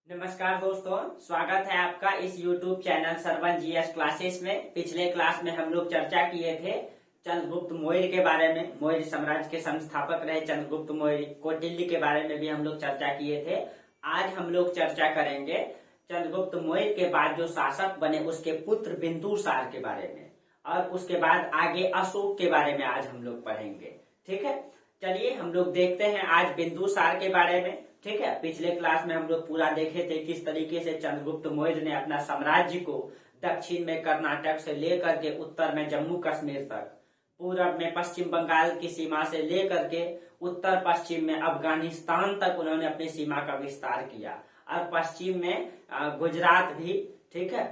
नमस्कार दोस्तों, स्वागत है आपका इस YouTube channel Sarwan GS classes में। पिछले क्लास में हम लोग चर्चा किए थे चंद्रगुप्त मौर्य के बारे में। मौर्य साम्राज्य के संस्थापक रहे चंद्रगुप्त मौर्य। कौटिल्य के बारे में भी हम लोग चर्चा किए थे। आज हम लोग चर्चा करेंगे चंद्रगुप्त मौर्य के बाद जो शासक बने उसके पुत्र बिंदुसार के बारे में, और उसके बाद आगे अशोक के बारे में आज हम लोग पढ़ेंगे। ठीक है, चलिए हम लोग देखते हैं आज बिंदुसार के बारे में। ठीक है, पिछले क्लास में हम लोग पूरा देखे थे किस तरीके से चंद्रगुप्त मौर्य ने अपना साम्राज्य को दक्षिण में कर्नाटक से लेकर के उत्तर में जम्मू कश्मीर तक, पूरब में पश्चिम बंगाल की सीमा से लेकर के उत्तर पश्चिम में अफगानिस्तान तक उन्होंने अपनी सीमा का विस्तार किया, और पश्चिम में गुजरात भी, ठीक है,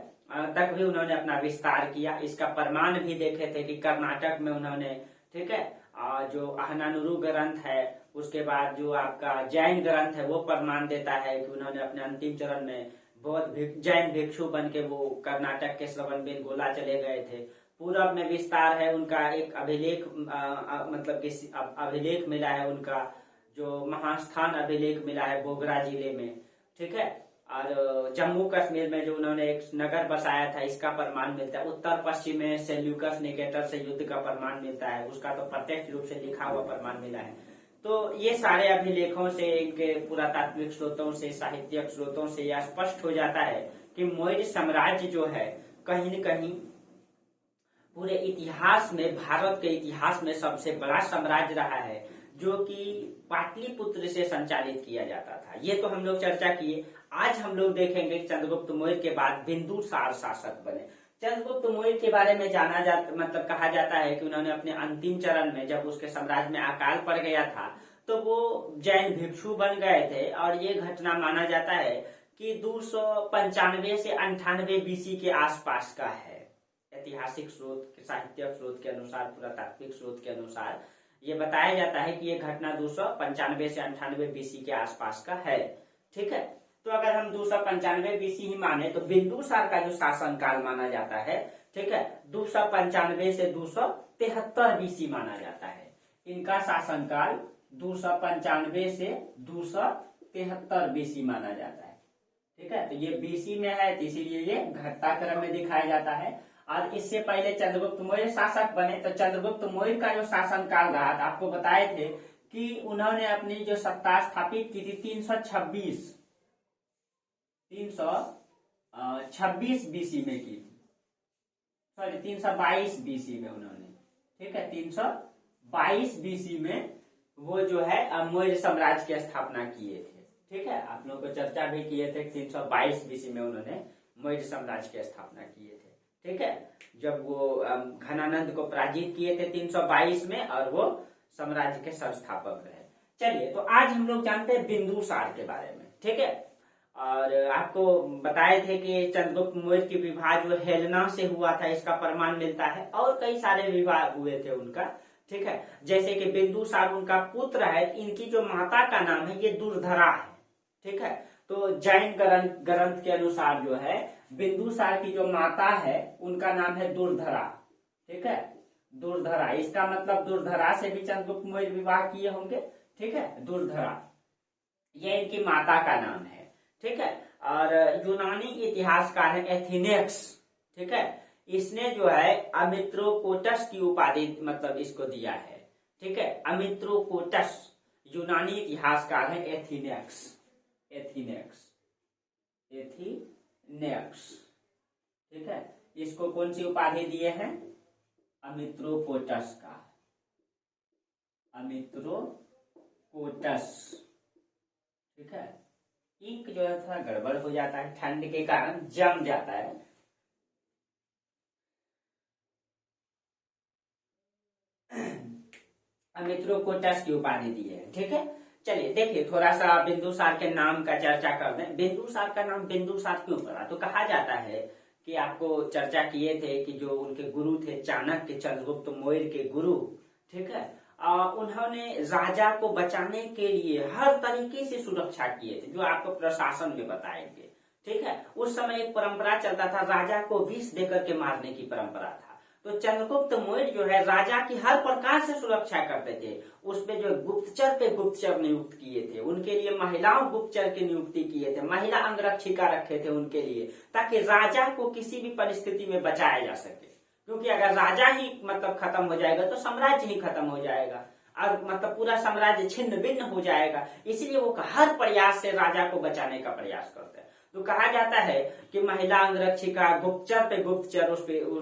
तक भी उन्होंने अपना विस्तार किया। इसका प्रमाण भी देखे थे कि कर्नाटक में उन्होंने, ठीक है, जो अहनानुरू ग्रंथ है, उसके बाद जो आपका जैन ग्रंथ है वो प्रमाण देता है कि उन्होंने अपने अंतिम चरण में बौद्ध जैन भिक्षु बन के वो कर्नाटक के श्रवणबेलगोला चले गए थे। पूरब में विस्तार है उनका, एक अभिलेख मतलब कि अभिलेख मिला है उनका, जो महास्थान अभिलेख मिला है बोगरा जिले में। ठीक है, और जम्मू कश्मीर में जो उन्होंने एक नगर बसाया था इसका प्रमाण मिलता है। उत्तर पश्चिम में सेल्यूकस निकेटर से युद्ध का प्रमाण मिलता है, उसका तो प्रत्यक्ष रूप से लिखा हुआ प्रमाण मिला है। तो ये सारे अभिलेखों से, इनके पुरातात्विक स्रोतों से, साहित्यिक स्रोतों से यह स्पष्ट हो जाता है कि मौर्य साम्राज्य जो है कहीं न कहीं पूरे इतिहास में, भारत के इतिहास में सबसे बड़ा साम्राज्य रहा है, जो कि पाटलिपुत्र से संचालित किया जाता था। ये तो हम लोग चर्चा किए। आज हम लोग देखेंगे चंद्रगुप्त मौर्य के बाद बिंदुसार शासक बने। चंद्रगुप्त मौर्य के बारे में जाना जाता, मतलब कहा जाता है कि उन्होंने अपने अंतिम चरण में, जब उसके साम्राज्य में अकाल पड़ गया था, तो वो जैन भिक्षु बन गए थे। और ये घटना माना जाता है कि 295 से 98 बीसी के आसपास का है। ऐतिहासिक स्रोत, साहित्यिक स्रोत के अनुसार, पुरातात्विक स्रोत के अनुसार ये बताया जाता है कि ये घटना 295 से 98 बीसी के आसपास का है। ठीक है, तो अगर हम 295 बीसी ही माने तो बिंदुसार का जो शासनकाल माना जाता है, ठीक है, 295 से 273 बीसी माना जाता है। इनका शासनकाल 295 से 273 बीसी माना जाता है। ठीक है, तो ये बीसी में है, तो इसीलिए ये घटता क्रम में दिखाया जाता है। और इससे पहले चंद्रगुप्त मौर्य शासक बने, तो चंद्रगुप्त मौर्य का जो शासनकाल रहा था, आपको बताए थे कि उन्होंने अपनी जो सत्ता स्थापित की थी 326 बीसी में की थी, सॉरी 322 बीसी में उन्होंने, ठीक है, 322 बीसी में वो जो है मौर्य साम्राज्य की स्थापना किए थे। ठीक है, आप लोगों को चर्चा भी किए थे, 322 बीसी में उन्होंने मौर्य साम्राज्य की स्थापना किए थे। ठीक है, जब वो घनानंद को पराजित किए थे 322 में, और वो साम्राज्य के संस्थापक रहे। चलिए, तो आज हम लोग जानते हैं बिंदुसार के बारे में। ठीक है, और आपको बताए थे कि चंद्रगुप्त मौर्य की विवाह जो हेलेना से हुआ था इसका प्रमाण मिलता है, और कई सारे विवाह हुए थे उनका। ठीक है, जैसे कि बिंदुसार उनका पुत्र है, इनकी जो माता का नाम है ये दुर्धरा है। ठीक है, तो जैन ग्रंथ के अनुसार जो है बिंदुसार की जो माता है उनका नाम है दुर्धरा। ठीक है, दुर्धरा, इसका मतलब दुर्धरा से भी चंद्रगुप्त मौर्य विवाह किए होंगे। ठीक है, दुर्धरा ये इनकी माता का नाम है। ठीक है, और यूनानी इतिहासकार है एथिनेक्स, ठीक है, इसने जो है अमित्रोकोटस की उपाधि, मतलब इसको दिया है। ठीक है, अमित्रोकोटस यूनानी इतिहासकार है एथिनेक्स, ठीक है, इसको कौन सी उपाधि दिए हैं? अमित्रोकोटस का, अमित्रोकोटस। ठीक है, इंक जो है थोड़ा गड़बड़ हो जाता है, ठंड के कारण जम जाता है। अमित्रोकोटस की उपाधि दी है। ठीक है, चलिए देखिए, थोड़ा सा बिंदुसार के नाम का चर्चा कर दें। बिंदुसार का नाम बिंदुसार क्यों पड़ा? तो कहा जाता है कि आपको चर्चा किए थे कि जो उनके गुरु थे चाणक्य, चंद्रगुप्त मौर्य के गुरु, ठीक है, उन्होंने राजा को बचाने के लिए हर तरीके से सुरक्षा किए थे, जो आपको प्रशासन में बताएंगे। ठीक है, उस समय एक परंपरा चलता था, राजा को विष देकर के मारने की परंपरा था। तो चंद्रगुप्त मौर्य जो है राजा की हर प्रकार से सुरक्षा करते थे। उसपे जो गुप्तचर पे गुप्तचर नियुक्त किए थे, उनके लिए महिलाओं गुप्तचर की नियुक्ति किए थे, महिला अंगरक्षिका रखे थे उनके लिए, ताकि राजा को किसी भी परिस्थिति में बचाया जा सके। क्योंकि अगर राजा ही मतलब खत्म हो जाएगा तो साम्राज्य ही खत्म हो जाएगा और मतलब पूरा साम्राज्य छिन्न भिन्न हो जाएगा। इसलिए वो हर प्रयास से राजा को बचाने का प्रयास करते हैं। तो कहा जाता है कि महिला अंगरक्षिका, गुप्तचर पे गुप्तचर,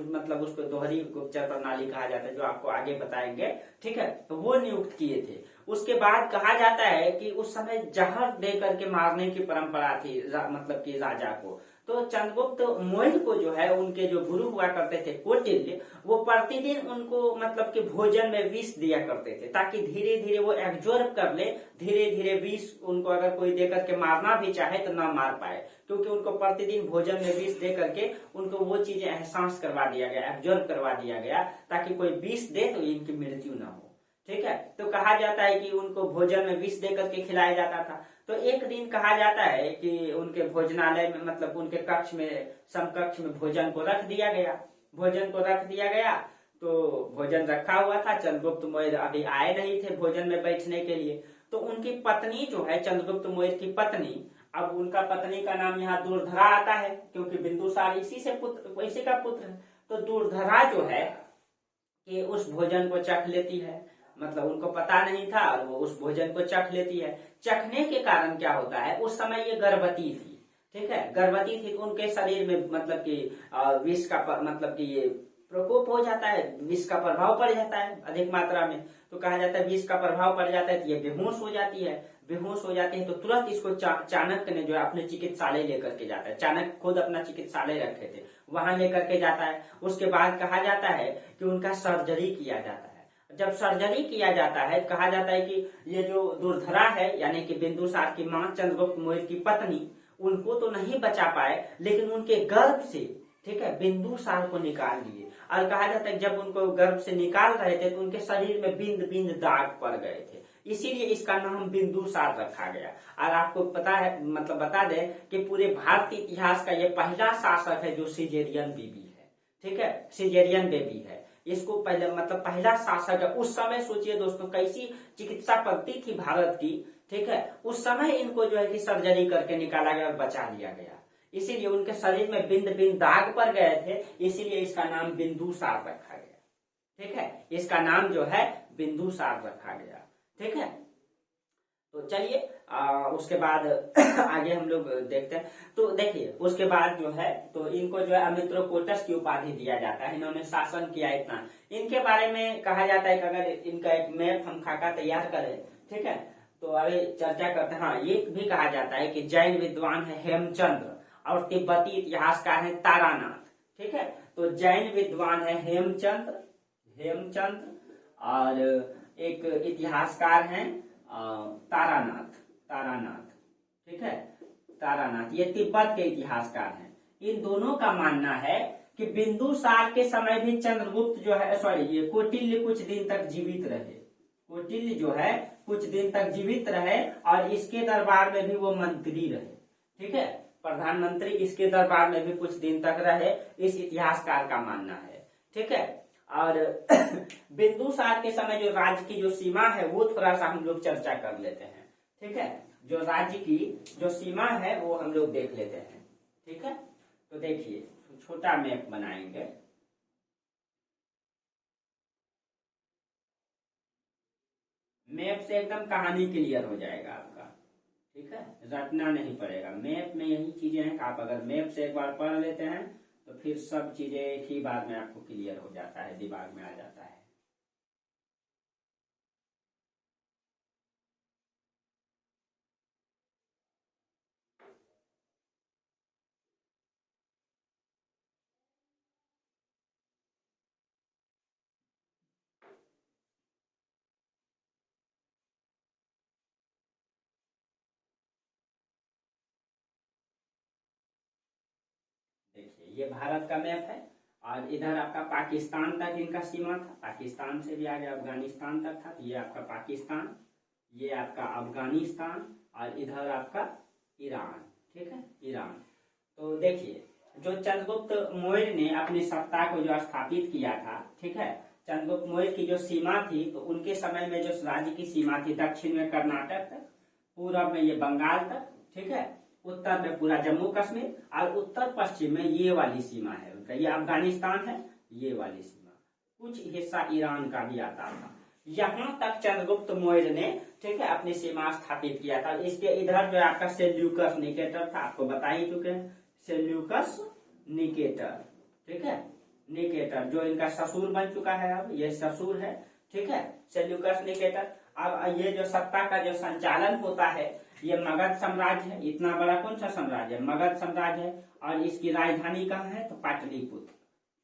मतलब उसको दोहरी गुप्तचर प्रणाली कहा जाता है, जो आपको आगे बताएंगे, ठीक है। तो वो नियुक्त किए थे। उसके बाद कहा जाता है कि उस समय जहर दे करके मारने की परंपरा थी मतलब कि राजा को। तो चंद्रगुप्त मौर्य को जो है उनके जो गुरु हुआ करते थे कौटिल्य, वो प्रतिदिन उनको मतलब कि भोजन में विष दिया करते थे, ताकि धीरे धीरे वो एब्जॉर्ब कर ले, धीरे धीरे विष उनको अगर कोई दे करके मारना भी चाहे तो ना मार पाए, क्योंकि उनको प्रतिदिन भोजन में विष दे करके उनको वो चीजें एहसास करवा दिया गया, एब्जॉर्ब करवा दिया गया, ताकि कोई विष दे तो इनकी मृत्यु ना हो, ठीक है। तो कहा जाता है कि उनको भोजन में विष दे करके खिलाया जाता था। तो एक दिन कहा जाता है कि उनके भोजनालय में मतलब उनके कक्ष में, समकक्ष में भोजन को रख दिया गया, भोजन को रख दिया गया। तो भोजन रखा हुआ था, चंद्रगुप्त मौर्य अभी आए नहीं थे भोजन में बैठने के लिए। तो उनकी पत्नी जो है, चंद्रगुप्त मौर्य की पत्नी, अब उनका पत्नी का नाम यहाँ दुर्धरा आता है, क्योंकि बिंदुसार इसी का पुत्र है। तो दुर्धरा जो है कि उस भोजन को चख लेती है, मतलब उनको पता नहीं था और वो उस भोजन को चख लेती है। चखने के कारण क्या होता है, उस समय ये गर्भवती थी, ठीक है, गर्भवती थी, तो उनके शरीर में मतलब कि विष का मतलब कि ये प्रकोप हो जाता है, विष का प्रभाव पड़ जाता है अधिक मात्रा में। तो कहा जाता है विष का प्रभाव पड़ जाता है तो ये बेहोश हो जाती है। बेहोश हो जाती है तो तुरंत इसको चाणक्य ने जो है अपने चिकित्सालय लेकर के जाता है। चाणक्य खुद अपना चिकित्सालय रखे थे, वहां लेकर के जाता है। उसके बाद कहा जाता है कि उनका सर्जरी किया जाता है। जब सर्जरी किया जाता है, कहा जाता है कि ये जो दुर्धरा है, यानी कि बिंदुसार की मां, चंद्रगुप्त मौर्य की पत्नी, उनको तो नहीं बचा पाए, लेकिन उनके गर्भ से, ठीक है, बिंदुसार को निकाल दिए। और कहा जाता है जब उनको गर्भ से निकाल रहे थे तो उनके शरीर में बिंद बिंद दाग पड़ गए थे, इसीलिए इसका नाम बिंदुसार रखा गया। और आपको पता है, मतलब बता दें कि पूरे भारतीय इतिहास का ये पहला शासक है जो सिजेरियन बेबी है, ठीक है, सिजेरियन बेबी है। इसको पहले मतलब पहला शासक है। उस समय सोचिए दोस्तों कैसी चिकित्सा पद्धति थी भारत की, ठीक है। उस समय इनको जो है कि सर्जरी करके निकाला गया और बचा लिया गया, इसीलिए उनके शरीर में बिंद बिंद दाग पड़ गए थे, इसीलिए इसका नाम बिंदुसार रखा गया, ठीक है। इसका नाम जो है बिंदुसार रखा गया, ठीक है। तो चलिए उसके बाद आगे हम लोग देखते हैं। तो देखिए उसके बाद जो है तो इनको जो है अमित्रोकोटस की उपाधि दिया जाता है। इन्होंने शासन किया इतना। इनके बारे में कहा जाता है कि अगर इनका एक मैप हम खाका तैयार करें, ठीक है, तो अभी चर्चा करते हैं। हाँ, ये भी कहा जाता है कि जैन विद्वान है हेमचंद्र और तिब्बती इतिहासकार है तारानाथ, ठीक है। तो जैन विद्वान है हेमचंद्र और एक इतिहासकार हैं तारानाथ, ठीक है, तारानाथ, ये तिब्बत के इतिहासकार हैं। इन दोनों का मानना है कि बिंदुसार के समय भी चंद्रगुप्त जो है, सॉरी, ये कौटिल्य कुछ दिन तक जीवित रहे। कौटिल्य जो है कुछ दिन तक जीवित रहे और इसके दरबार में भी वो मंत्री रहे, ठीक है, प्रधानमंत्री इसके दरबार में भी कुछ दिन तक रहे, इस इतिहासकार का मानना है, ठीक है। और बिंदुसार के समय जो राज्य की जो सीमा है वो थोड़ा सा हम लोग चर्चा कर लेते हैं, ठीक है। जो राज्य की जो सीमा है वो हम लोग देख लेते हैं, ठीक है। तो देखिए छोटा मैप बनाएंगे। मैप से एकदम कहानी क्लियर हो जाएगा आपका, ठीक है, रटना नहीं पड़ेगा। मैप में यही चीजें हैं कि आप अगर मैप से एक बार पढ़ लेते हैं तो फिर सब चीजें एक ही बार में आपको क्लियर हो जाता है, दिमाग में आ जाता है। देखिए ये भारत का मैप है और इधर आपका पाकिस्तान तक इनका सीमा था, पाकिस्तान से भी आगे अफगानिस्तान तक था। तो ये आपका पाकिस्तान, ये आपका अफगानिस्तान और इधर आपका ईरान, ठीक है, ईरान। तो देखिए जो चंद्रगुप्त मौर्य ने अपनी सत्ता को जो स्थापित किया था, ठीक है, चंद्रगुप्त मौर्य की जो सीमा थी, तो उनके समय में जो राज्य की सीमा थी, दक्षिण में कर्नाटक तक, पूर्व में ये बंगाल तक, ठीक है, उत्तर में पूरा जम्मू कश्मीर, और उत्तर पश्चिम में ये वाली सीमा है उनका, ये अफगानिस्तान है, ये वाली सीमा, कुछ हिस्सा ईरान का भी आता था। यहाँ तक चंद्रगुप्त मौर्य ने, ठीक है, अपनी सीमा स्थापित किया था। इसके इधर जो है आपका सेल्यूकस निकेटर था, आपको बता ही चुके हैं, सेल्यूकस निकेटर, ठीक है, निकेटर जो इनका ससुर बन चुका है, अब ये ससुर है, ठीक है, सेल्यूकस निकेटर। अब ये जो सत्ता का जो संचालन होता है, ये मगध साम्राज्य है, इतना बड़ा कौन सा साम्राज्य है, मगध साम्राज्य है, और इसकी राजधानी कहाँ है, तो पाटलिपुत्र,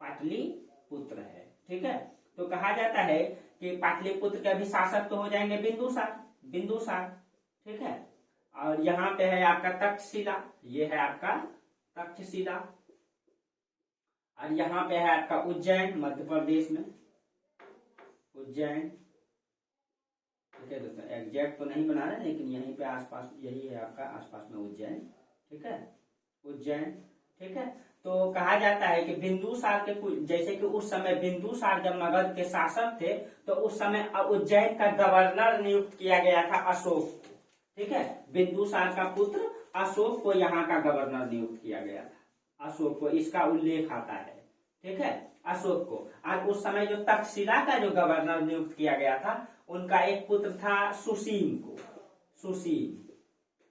पाटलिपुत्र है, ठीक है। तो कहा जाता है कि पाटलिपुत्र के अभी शासक तो हो जाएंगे बिंदुसार, बिंदुसार, ठीक है। और यहाँ पे है आपका तक्षशिला, ये है आपका तक्षशिला, और यहाँ पे है आपका उज्जैन, मध्य प्रदेश में, उज्जैन, ठीक है दोस्तों, एग्जैक्ट तो नहीं बना रहे, लेकिन यहीं पे आसपास यही है आपका, आसपास में उज्जैन, ठीक है, उज्जैन, ठीक है। तो कहा जाता है कि बिंदुसार के, जैसे कि उस समय बिंदुसार जब मगध के शासक थे, तो उस समय उज्जैन का गवर्नर नियुक्त किया गया था अशोक, ठीक है, बिंदुसार का पुत्र अशोक को यहाँ का गवर्नर नियुक्त किया गया था, अशोक को, इसका उल्लेख आता है, ठीक है, अशोक को। और उस समय जो तक्षशिला का जो गवर्नर नियुक्त किया गया था, उनका एक पुत्र था सुसीम को, सुसीम,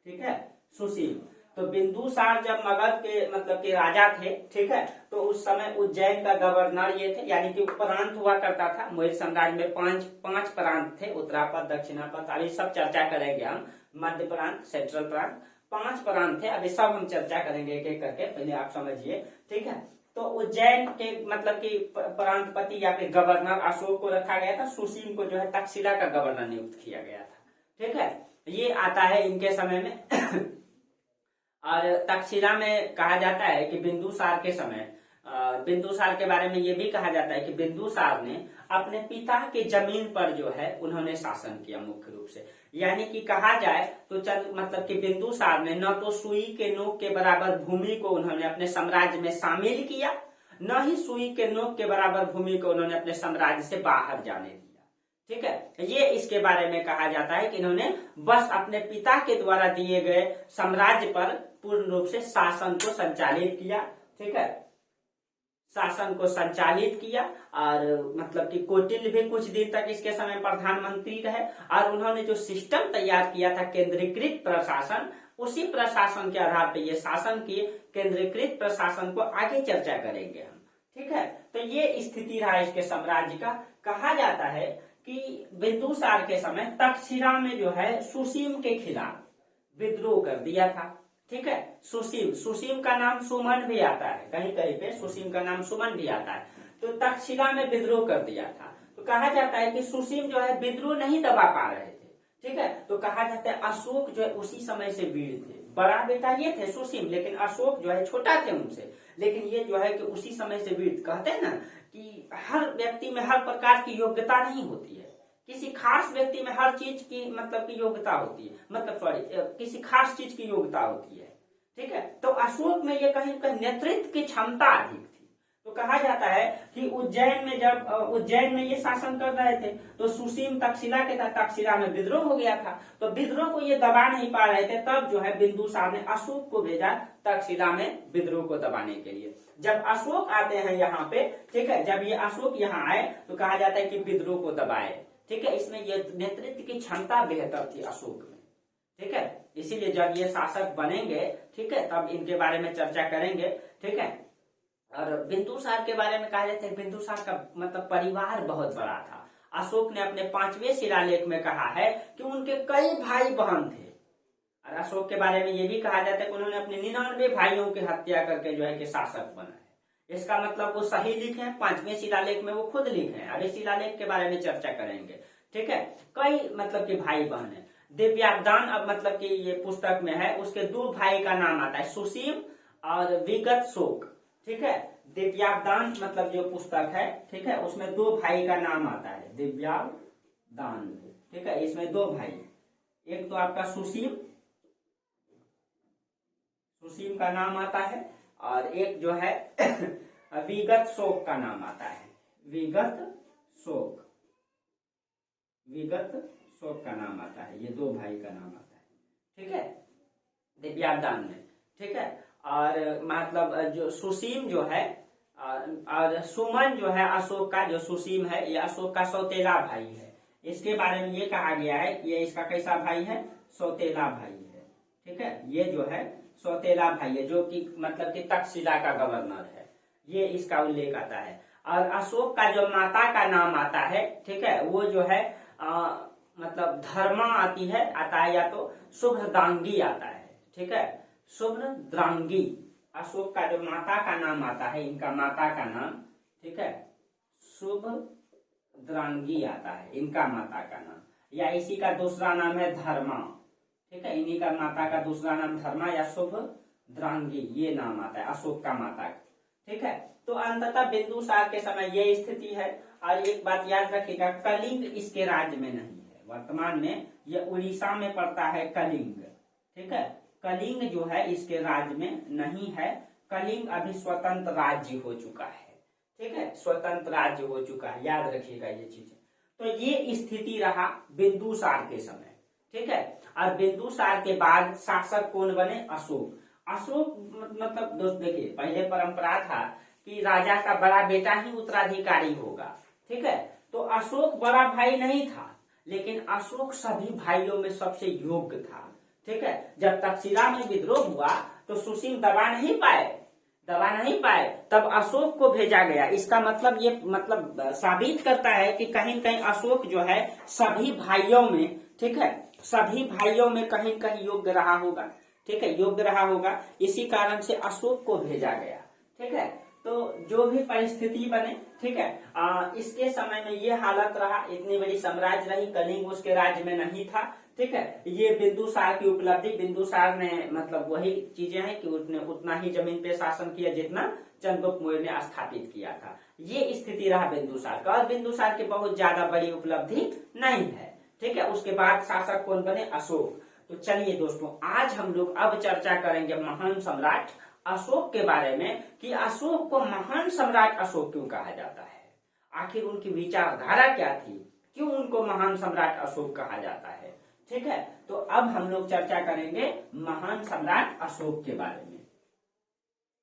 ठीक है, सुसीम। तो बिंदुसार जब मगध के मतलब के राजा थे, ठीक है, तो उस समय उज्जैन का गवर्नर ये थे, यानी कि प्रांत हुआ करता था, मौर्य साम्राज्य में पांच प्रांत थे, उत्तरापद, दक्षिणापद, अभी सब चर्चा करेंगे हम, मध्य प्रांत, सेंट्रल प्रांत, 5 प्रांत थे, अभी सब हम चर्चा करेंगे एक एक करके, पहले आप समझिए, ठीक है। तो उज्जैन के मतलब कि प्रांतपति या फिर गवर्नर अशोक को रखा गया था, सुसीम को जो है तक्षशिला का गवर्नर नियुक्त किया गया था, ठीक है, ये आता है इनके समय में। और तक्षशिला में कहा जाता है कि बिंदुसार के समय, बिंदुसार के बारे में ये भी कहा जाता है कि बिंदुसार ने अपने पिता के जमीन पर जो है उन्होंने शासन किया मुख्य रूप से, यानी कि कहा जाए तो मतलब कि बिंदुसार ने न तो सुई के नोक के बराबर भूमि को उन्होंने अपने साम्राज्य में शामिल किया, न ही सुई के नोक के बराबर भूमि को उन्होंने अपने साम्राज्य से बाहर जाने दिया, ठीक है। ये इसके बारे में कहा जाता है कि इन्होंने बस अपने पिता के द्वारा दिए गए साम्राज्य पर पूर्ण रूप से शासन को संचालित किया, ठीक है, शासन को संचालित किया। और मतलब कि कौटिल्य भी कुछ दिन तक इसके समय प्रधानमंत्री रहे, और उन्होंने जो सिस्टम तैयार किया था केंद्रीकृत प्रशासन, उसी प्रशासन के आधार पर ये शासन किए, केंद्रीकृत प्रशासन को आगे चर्चा करेंगे हम, ठीक है। तो ये स्थिति रहा इसके साम्राज्य का। कहा जाता है कि बिंदुसार के समय तक्षशिला में जो है सुसीम के खिलाफ विद्रोह कर दिया था, ठीक है, सुसीम, सुसीम का नाम सुमन भी आता है, कहीं कहीं पे सुसीम का नाम सुमन भी आता है। तो तक्षशिला में विद्रोह कर दिया था। तो कहा जाता है कि सुसीम जो है विद्रोह नहीं दबा पा रहे थे, ठीक है। तो कहा जाता है अशोक जो है उसी समय से वीर थे, बड़ा बेटा ये थे सुसीम, लेकिन अशोक जो है छोटा थे उनसे, लेकिन ये जो है कि उसी समय से वीर। कहते हैं ना कि हर व्यक्ति में हर प्रकार की योग्यता नहीं होती है, किसी खास व्यक्ति में हर चीज की मतलब की योग्यता होती है, मतलब सॉरी किसी खास चीज की योग्यता होती है, ठीक है। तो अशोक में ये कहीं नेतृत्व की क्षमता अधिक थी। तो कहा जाता है कि उज्जैन में जब उज्जैन में ये शासन कर रहे थे, तो सुसीम तक्षशिला के था, तक्षशिला में विद्रोह हो गया था, तो विद्रोह को ये दबा नहीं पा रहे थे, तब जो है बिंदुसार ने अशोक को भेजा तक्षशिला में विद्रोह को दबाने के लिए। जब अशोक आते हैं यहाँ पे, ठीक है, जब ये अशोक यहाँ आए तो कहा जाता है कि विद्रोह को दबाए, ठीक है। इसमें ये नेतृत्व की क्षमता बेहतर थी अशोक में, ठीक है। इसीलिए जब ये शासक बनेंगे, ठीक है, तब इनके बारे में चर्चा करेंगे, ठीक है। और बिंदुसार के बारे में कहा जाता है बिंदुसार का मतलब परिवार बहुत बड़ा था। अशोक ने अपने 5वें शिलालेख में कहा है कि उनके कई भाई बहन थे। और अशोक के बारे में ये भी कहा जाता है कि उन्होंने अपने 99 भाइयों की हत्या करके जो है कि शासक बना है। इसका मतलब वो सही लिखे, 5वें शिलालेख में वो खुद लिखे हैं। अभी शिलालेख के बारे में चर्चा करेंगे, ठीक है। कई मतलब कि भाई बहन है। दिव्यावदान अब मतलब कि ये पुस्तक में है, उसके 2 भाई का नाम आता है, सुसीम और विगत शोक, ठीक है। दिव्यावदान मतलब जो पुस्तक है, ठीक है, उसमें 2 भाई का नाम आता है, दिव्यावदान, ठीक है। इसमें 2 भाई, एक तो आपका सुसीम, सुसीम का नाम आता है, और एक जो है विगत शोक का नाम आता है। विगत शोक का नाम आता है। ये दो भाई का नाम आता है, ठीक है, दिव्यादान में, ठीक है। और मतलब जो सुसीम जो है और सुमन जो है अशोक का, जो सुसीम है ये अशोक का सौतेला भाई है। इसके बारे में ये कहा गया है कि ये इसका कैसा भाई है, सौतेला भाई है, ठीक है। ये जो है सौतेला भाई है, जो कि मतलब कि तक्षशिला का गवर्नर है, ये इसका उल्लेख आता है। और अशोक का जो माता का नाम आता है, ठीक है, वो जो है मतलब धर्मा आता है या तो शुभ्रदांगी आता है, ठीक है, शुभ्रदांगी। अशोक का जो माता का नाम आता है, इनका माता का नाम, ठीक है, शुभ्रदांगी आता है इनका माता का नाम, या इसी का दूसरा नाम है धर्मा, ठीक है, इन्हीं का माता का दूसरा नाम धर्मा या शुभ्रदांगी, ये नाम आता है अशोक का माता का, ठीक है। तो अंततः बिंदुसार के समय ये स्थिति है। और एक बात याद रखिएगा, कलिंग इसके राज्य में नहीं है, वर्तमान में ये उड़ीसा में पड़ता है कलिंग, ठीक है। कलिंग जो है इसके राज्य में नहीं है, कलिंग अभी स्वतंत्र राज्य हो चुका है, ठीक है, स्वतंत्र राज्य हो चुका है, याद रखिएगा ये चीजें। तो ये स्थिति रहा बिंदुसार के समय, ठीक है। और बिंदुसार के बाद शासक कौन बने, अशोक। अशोक मतलब दोस्त देखिए, पहले परंपरा था कि राजा का बड़ा बेटा ही उत्तराधिकारी होगा, ठीक है। तो अशोक बड़ा भाई नहीं था, लेकिन अशोक सभी भाइयों में सबसे योग्य था, ठीक है। जब तक्षशिला में विद्रोह हुआ तो सुसीम दबा नहीं पाए, तब अशोक को भेजा गया। इसका मतलब ये मतलब साबित करता है कि कहीं कहीं अशोक जो है सभी भाइयों में, ठीक है, सभी भाइयों में कहीं कहीं योग्य रहा होगा, ठीक है, योग्य रहा होगा, इसी कारण से अशोक को भेजा गया, ठीक है। तो जो भी परिस्थिति बने, ठीक है, इसके समय में ये हालत रहा, इतनी बड़ी साम्राज्य रही, कलिंग उसके राज्य में नहीं था, ठीक है। ये बिंदुसार की उपलब्धि, बिंदुसार ने मतलब वही चीजें हैं कि उसने उतना ही जमीन पे शासन किया जितना चंद्रगुप्त मौर्य ने स्थापित किया था। ये स्थिति रहा बिंदुसार का, और बिंदुसार की बहुत ज्यादा बड़ी उपलब्धि नहीं है, ठीक है। उसके बाद शासक कौन बने, अशोक। तो चलिए दोस्तों, आज हम लोग अब चर्चा करेंगे महान सम्राट अशोक के बारे में, कि अशोक को महान सम्राट अशोक क्यों कहा जाता है, आखिर उनकी विचारधारा क्या थी, क्यों उनको महान सम्राट अशोक कहा जाता है, ठीक है। तो अब हम लोग चर्चा करेंगे महान सम्राट अशोक के बारे में।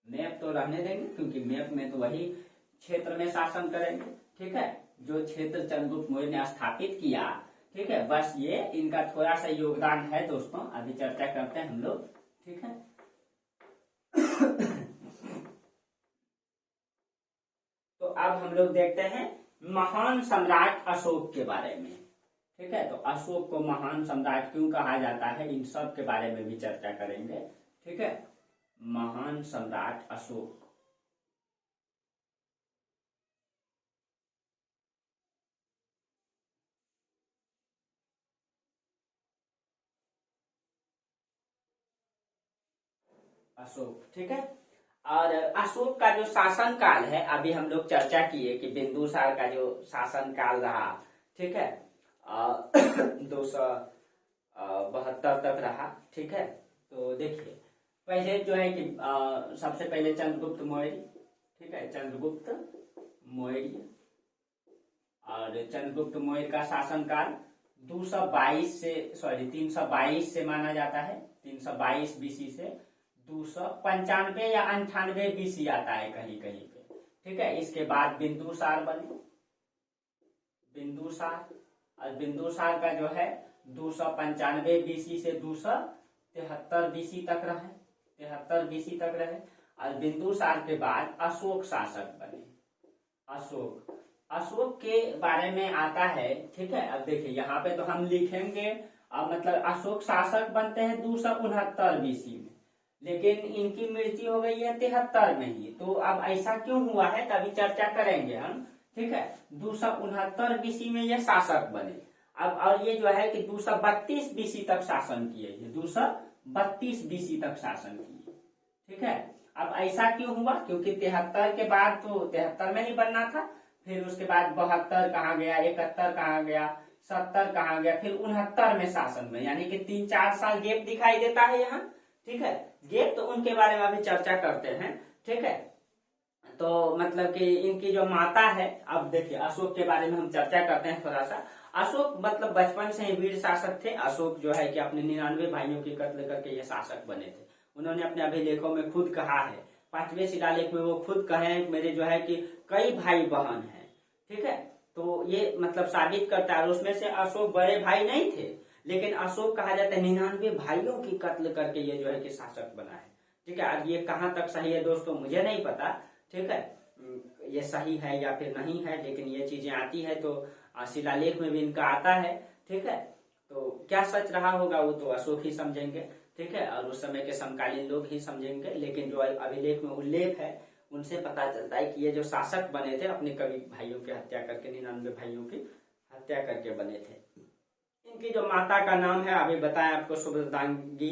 मैप तो रहने देंगे, क्योंकि मैप में तो वही क्षेत्र में शासन करेंगे, ठीक है, जो क्षेत्र चंद्रगुप्त मौर्य ने स्थापित किया, ठीक है। बस ये इनका थोड़ा सा योगदान है दोस्तों, अभी चर्चा करते हैं हम लोग, ठीक है। तो अब हम लोग देखते हैं महान सम्राट अशोक के बारे में, ठीक है। तो अशोक को महान सम्राट क्यों कहा जाता है, इन सब के बारे में भी चर्चा करेंगे, ठीक है। महान सम्राट अशोक, ठीक है। और अशोक का जो शासन काल है, अभी हम लोग चर्चा किए कि बिंदुसार का जो शासन काल रहा, ठीक है, 272 तक रहा, ठीक है। तो देखिए, पहले जो है कि सबसे पहले चंद्रगुप्त मौर्य, ठीक है, चंद्रगुप्त मौर्य, और चंद्रगुप्त मौर्य का शासन काल 322 से माना जाता है, 322 बीसी से 295 या 98 बीसी आता है कहीं कहीं पे, ठीक है। इसके बाद बिंदुसार बने, और बिंदुसार का जो है 295 बीसी से 273 बीसी तक रहे, 73 बीसी तक रहे। और बिंदुसार के बाद अशोक शासक बने। अशोक के बारे में आता है, ठीक है। अब देखिए यहाँ पे तो हम लिखेंगे, मतलब अशोक शासक बनते हैं 269 बीसी में, लेकिन इनकी मृत्यु हो गई है 73 में ही। तो अब ऐसा क्यों हुआ है, तभी चर्चा करेंगे हम, ठीक है। 269 बीसी में ये शासक बने। अब और ये जो है कि 232 बीसी तक शासन किए, 232 बीसी तक शासन किए, ठीक है। अब ऐसा क्यों हुआ, क्योंकि 73 के बाद तो 73 में ही बनना था, फिर उसके बाद 72 कहाँ गया, 71 कहाँ गया, 70 कहाँ गया, फिर 69 में शासन में, यानी कि 3-4 साल गैप दिखाई देता है यहाँ, ठीक है। गैप तो उनके बारे में अभी चर्चा करते हैं, ठीक है। तो मतलब कि इनकी जो माता है, अब देखिए अशोक के बारे में हम चर्चा करते हैं थोड़ा सा। अशोक मतलब बचपन से ही वीर शासक थे। अशोक जो है कि अपने 99 भाइयों की कत्ल करके ये शासक बने थे। उन्होंने अपने अभिलेखों में खुद कहा है, 5वें शिलालेख में वो खुद कहे मेरे जो है कि कई भाई बहन हैं, ठीक है। तो ये मतलब साबित करता है। और उसमें से अशोक बड़े भाई नहीं थे, लेकिन अशोक कहा जाता है 99 भाइयों की कत्ल करके ये जो है कि शासक बना है, ठीक है। अब ये कहाँ तक सही है दोस्तों मुझे नहीं पता, ठीक है, ये सही है या फिर नहीं है, लेकिन ये चीजें आती है तो शिलालेख में भी इनका आता है, ठीक है। तो क्या सच रहा होगा वो तो अशोक ही समझेंगे, ठीक है, और उस समय के समकालीन लोग ही समझेंगे। लेकिन जो अभिलेख में उल्लेख है उनसे पता चलता है कि ये जो शासक बने थे अपने कई भाइयों की हत्या करके, 99 भाइयों की हत्या करके बने थे। इनकी जो माता का नाम है अभी बताया आपको, सुभद्रांगी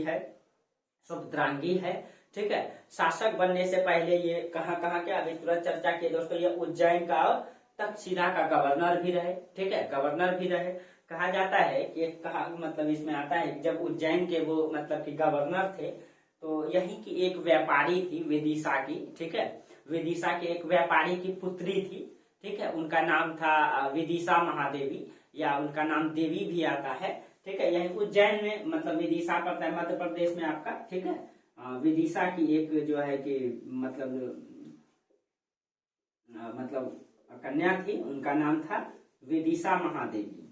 है, ठीक है। शासक बनने से पहले ये कहाँ के अभी तुरंत चर्चा किए दोस्तों, ये उज्जैन का और तक्षशिला का गवर्नर भी रहे, ठीक है, गवर्नर भी रहे। कहा जाता है कि कहा मतलब इसमें आता है कि जब उज्जैन के वो मतलब कि गवर्नर थे तो यही की एक व्यापारी थी विदिशा की, ठीक है, विदिशा के एक व्यापारी की पुत्री थी, ठीक है, उनका नाम था विदिशा महादेवी, या उनका नाम देवी भी आता है, ठीक है। यही उज्जैन में मतलब विदिशा पड़ता है मध्य प्रदेश में आपका, ठीक है। विदिशा की एक जो है कि मतलब कन्या थी, उनका नाम था विदिशा महादेवी,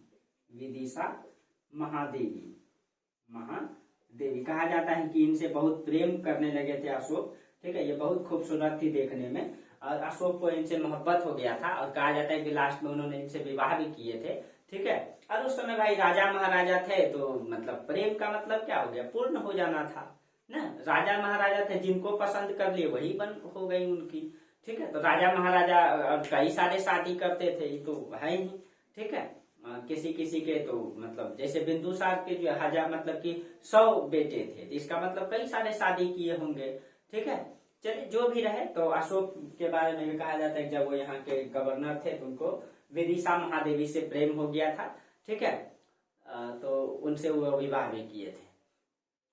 विदिशा महादेवी, महादेवी। कहा जाता है कि इनसे बहुत प्रेम करने लगे थे अशोक, ठीक है, ये बहुत खूबसूरत थी देखने में, और अशोक को इनसे मोहब्बत हो गया था, और कहा जाता है कि लास्ट में उन्होंने इनसे विवाह भी किए थे, ठीक है। और उस समय भाई राजा महाराजा थे तो मतलब प्रेम का मतलब क्या हो गया, पूर्ण हो जाना था ना। राजा महाराजा थे, जिनको पसंद कर लिए वही बन हो गई उनकी, ठीक है। तो राजा महाराजा कई सारे शादी करते थे, ये तो है ही, ठीक है। किसी किसी के तो मतलब जैसे बिंदुसार के जो हजार मतलब कि 100 बेटे थे, इसका मतलब कई सारे शादी किए होंगे, ठीक है। चलिए जो भी रहे, तो अशोक के बारे में भी कहा जाता है जब वो यहाँ के गवर्नर थे तो उनको विदिशा महादेवी से प्रेम हो गया था, ठीक है। तो उनसे वो विवाह भी किए थे।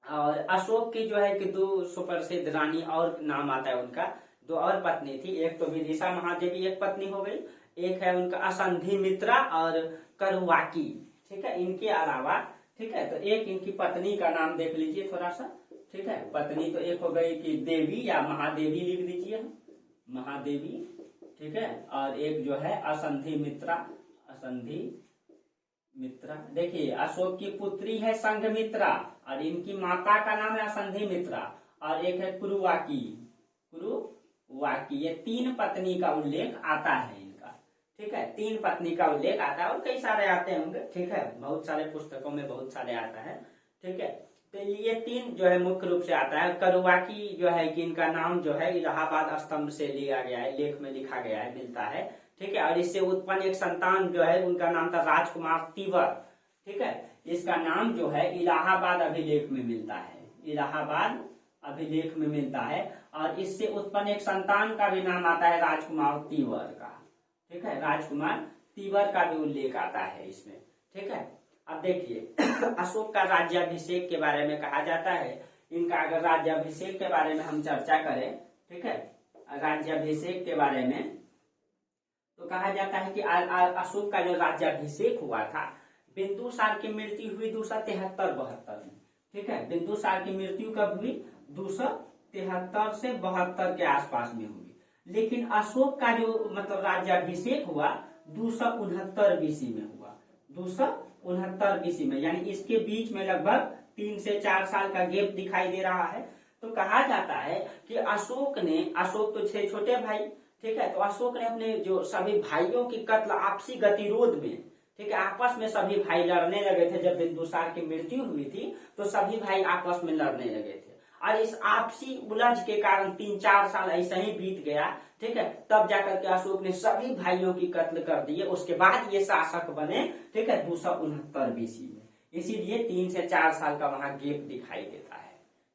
और अशोक की जो है कि 2 सुप्रसिद्ध रानी और नाम आता है उनका, 2 और पत्नी थी, एक तो विदिशा महादेवी एक पत्नी हो गई, एक है उनका असंधि मित्रा और करुवाकी, ठीक है। इनके अलावा, ठीक है, तो एक इनकी पत्नी का नाम देख लीजिए थोड़ा सा, ठीक है। पत्नी तो एक हो गई कि देवी या महादेवी लिख दीजिए, महादेवी, ठीक है। और एक जो है असंधि मित्रा, असंधि मित्रा। देखिए अशोक की पुत्री है संघमित्रा और इनकी माता का नाम है असंधि मित्रा, और एक है कुरुवाकी, कुरुवाकी। ये 3 पत्नी का उल्लेख आता है इनका, ठीक है, 3 पत्नी का उल्लेख आता है, और कई सारे आते होंगे, ठीक है, बहुत सारे पुस्तकों में बहुत सारे आता है, ठीक है। तो ये 3 जो है मुख्य रूप से आता है। करुवाकी जो है कि इनका नाम जो है इलाहाबाद स्तंभ से लिया गया है, लेख में लिखा गया है, मिलता है, ठीक है। और इससे उत्पन्न एक संतान जो है उनका नाम था राजकुमार तीवर, ठीक है। इसका नाम जो है इलाहाबाद अभिलेख में मिलता है, इलाहाबाद अभिलेख में मिलता है, और इससे उत्पन्न एक संतान का भी नाम आता है राजकुमार तीवर का, ठीक है, राजकुमार तीवर का भी उल्लेख आता है इसमें, ठीक है। अब देखिए अशोक का राज्याभिषेक के बारे में कहा जाता है। इनका अगर राज्याभिषेक के बारे में हम चर्चा करें, ठीक है, राज्याभिषेक के बारे में तो कहा जाता है कि अशोक का जो राज्याभिषेक हुआ था बिंदुसार की मृत्यु हुई 273-72 में, ठीक है। बिंदुसार की मृत्यु कब हुई, 273 से 72 के आसपास में हुई, लेकिन अशोक का जो मतलब राज्याभिषेक हुआ 269 बीसी में हुआ, 269 बीसी में, यानी इसके बीच में लगभग 3 से 4 साल का गैप दिखाई दे रहा है। तो कहा जाता है कि अशोक तो 6 छोटे भाई, ठीक है, तो अशोक ने अपने जो सभी भाइयों की कत्ल आपसी गतिरोध में, ठीक है, आपस में सभी भाई लड़ने लगे थे। जब बिंदुसार की मृत्यु हुई थी तो सभी भाई आपस में लड़ने लगे थे, और इस आपसी उलझ के कारण 3-4 साल ऐसा ही बीत गया, ठीक है। तब जाकर के अशोक ने सभी भाइयों की कत्ल कर दिए, उसके बाद ये शासक बने, ठीक है, 269 बीसी में। इसीलिए 3 से 4 साल का वहां गैप दिखाई देता है,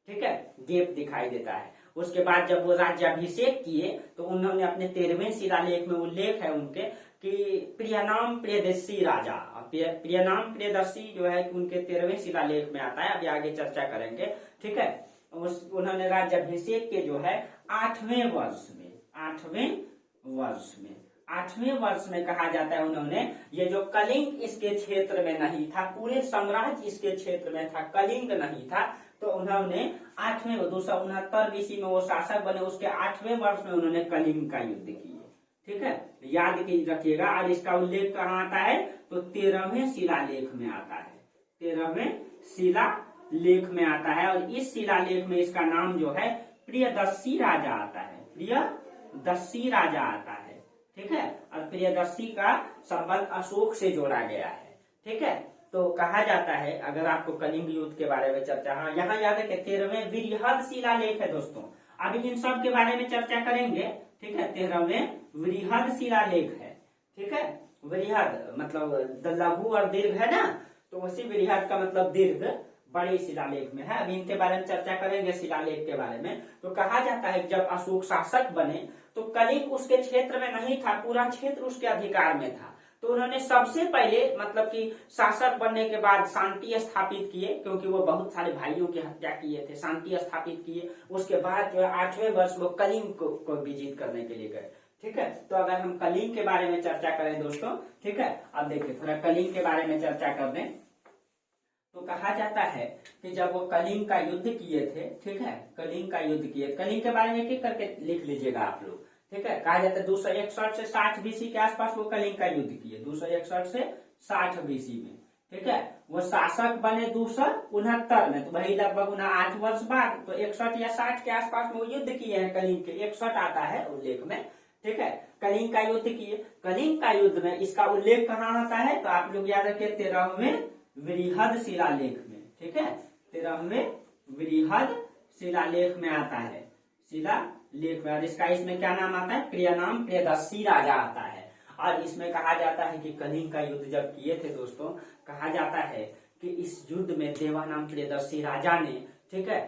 ठीक है, गैप दिखाई देता है। उसके बाद जब वो राज्याभिषेक किए तो उन्होंने अपने 13वें शिलालेख में उल्लेख है उनके कि प्रियनाम प्रियदर्शी राजा, प्रियनाम प्रियदर्शी जो है कि उनके 13वें शिलालेख में आता है, अभी आगे चर्चा करेंगे, ठीक है। उन्होंने राज्याभिषेक के जो है 8वें वर्ष में कहा जाता है उन्होंने ये जो कलिंग इसके क्षेत्र में नहीं था, पूरे साम्राज्य इसके क्षेत्र में था, कलिंग नहीं था, तो उन्होंने 8वें 269 BC में वो शासक बने, उसके 8वें वर्ष में उन्होंने कलिंग का युद्ध किए। ठीक है, याद रखिएगा। और इसका उल्लेख कहाँ आता है? तो 13वें शिलालेख में आता है, 13वें शिलालेख में आता है। और इस शिलालेख में इसका नाम जो है प्रियदर्शी राजा आता है, प्रियदर्शी राजा आता है। ठीक है, और प्रियदर्शी का संबंध अशोक से जोड़ा गया है। ठीक है, तो कहा जाता है, अगर आपको कलिंग युद्ध के बारे में चर्चा, हाँ यहाँ याद है कि 13वें वृहद शिलालेख है दोस्तों। अभी इन सब के बारे में चर्चा करेंगे। ठीक है, 13वें वृहद शिलालेख है। ठीक है, वृहद मतलब लघु और दीर्घ है ना, तो उसी वृहद का मतलब दीर्घ, बड़े शिलालेख में है। अभी इनके बारे में चर्चा करेंगे, शिलालेख के बारे में। तो कहा जाता है जब अशोक शासक बने तो कलिंग उसके क्षेत्र में नहीं था, पूरा क्षेत्र उसके अधिकार में था। तो उन्होंने सबसे पहले मतलब कि शासक बनने के बाद शांति स्थापित किए, क्योंकि वो बहुत सारे भाइयों की हत्या किए थे, शांति स्थापित किए। उसके बाद जो है 8वें वर्ष वो कलिंग को विजित करने के लिए गए। ठीक है, तो अगर हम कलिंग के बारे में चर्चा करें दोस्तों, ठीक है, अब देखिए थोड़ा कलिंग के बारे में चर्चा कर दें। तो कहा जाता है कि जब वो कलिंग का युद्ध किए थे, ठीक है, कलिंग का युद्ध किए, कलिंग के बारे में एक एक करके लिख लीजिएगा आप लोग। ठीक है, कहा जाता है 261 से 60 BC के आसपास वो कलिंग का युद्ध किए, 261 से 60 BC में। ठीक है, वो शासक बने 269 में, तो वही लगभग 8 वर्ष बाद, तो 61 या 60 के आसपास में वो युद्ध किए हैं कलिंग के, 61 आता है उल्लेख में। ठीक है, कलिंग का युद्ध किए। कलिंग का युद्ध में इसका उल्लेख कहाँ आता है? तो आप लोग याद रखिए 13वें वृहद शिलालेख में। ठीक है, 13वें वृहद शिलालेख में आता है, शिलालेख में। और इसमें क्या नाम आता है? प्रियदर्शी राजा आता है। और इसमें कहा जाता है कि कलिंग का युद्ध जब किए थे दोस्तों, कहा जाता है कि इस युद्ध में देवानाम प्रियदर्शी राजा ने, ठीक है,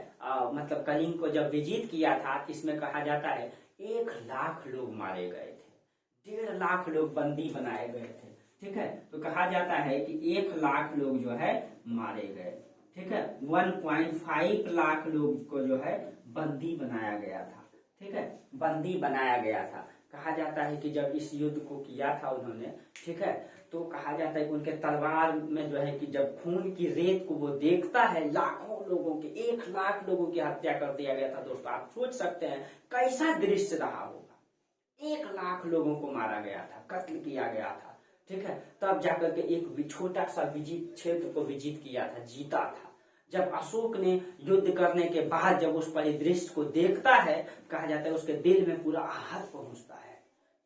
मतलब कलिंग को जब विजित किया था, इसमें कहा जाता है 1 लाख लोग मारे गए थे, 1.5 लाख लोग बंदी बनाए गए थे। ठीक है, तो कहा जाता है कि 1 लाख लोग जो है मारे गए। ठीक है, 1.5 लाख लोग को जो है बंदी बनाया गया था। ठीक है, बंदी बनाया गया था। कहा जाता है कि जब इस युद्ध को किया था उन्होंने, ठीक है, तो कहा जाता है कि उनके तलवार में जो है कि जब खून की रेत को वो देखता है, लाखों लोगों के, 1 लाख लोगों की हत्या कर दिया गया था दोस्तों। आप सोच सकते हैं कैसा दृश्य रहा होगा। 1 लाख लोगों को मारा गया था, कत्ल किया गया था। ठीक है, तब जाकर के एक छोटा सा विजित क्षेत्र को विजित किया था, जीता था। जब अशोक ने युद्ध करने के बाद जब उस परिदृश्य को देखता है, कहा जाता है उसके दिल में पूरा आहत पहुंचता है।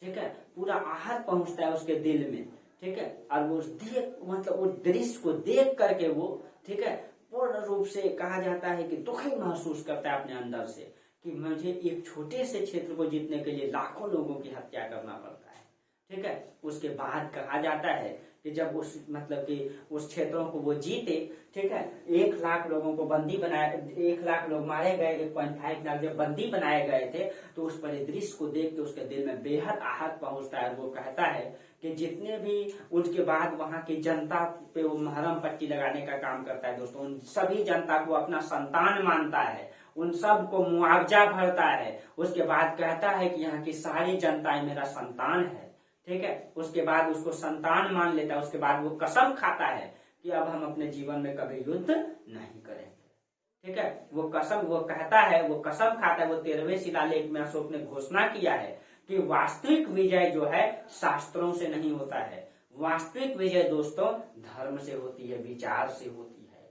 ठीक है, पूरा आहत पहुंचता है उसके दिल में। ठीक है, और वो मतलब वो दृश्य को देख करके वो, ठीक है, पूर्ण रूप से कहा जाता है कि दुखी महसूस करता है अपने अंदर से कि मुझे एक छोटे से क्षेत्र को जीतने के लिए लाखों लोगों की हत्या करना पड़ता है। ठीक है, उसके बाद कहा जाता है कि जब उस मतलब कि उस क्षेत्रों को वो जीते, ठीक है, 1 लाख लोगों को बंदी बनाया, 1 लाख लोग मारे गए, 1.5 लाख जब बंदी बनाए गए थे, तो उस परिदृश्य को देख के उसके दिल में बेहद आहत पहुंचता है। वो कहता है कि जितने भी उनके बाद वहां की जनता पे वो महरम पट्टी लगाने का काम करता है दोस्तों, उन सभी जनता को अपना संतान मानता है, उन सब को मुआवजा भरता है। उसके बाद कहता है कि यहाँ की सारी जनता मेरा संतान है। ठीक है, उसके बाद उसको संतान मान लेता है। उसके बाद वो कसम खाता है कि अब हम अपने जीवन में कभी युद्ध नहीं करेंगे। ठीक है, वो कहता है, वो कसम खाता है। वो 13वें शिलालेख में अशोक ने घोषणा किया है कि वास्तविक विजय जो है शास्त्रों से नहीं होता है, वास्तविक विजय दोस्तों धर्म से होती है, विचार से होती है।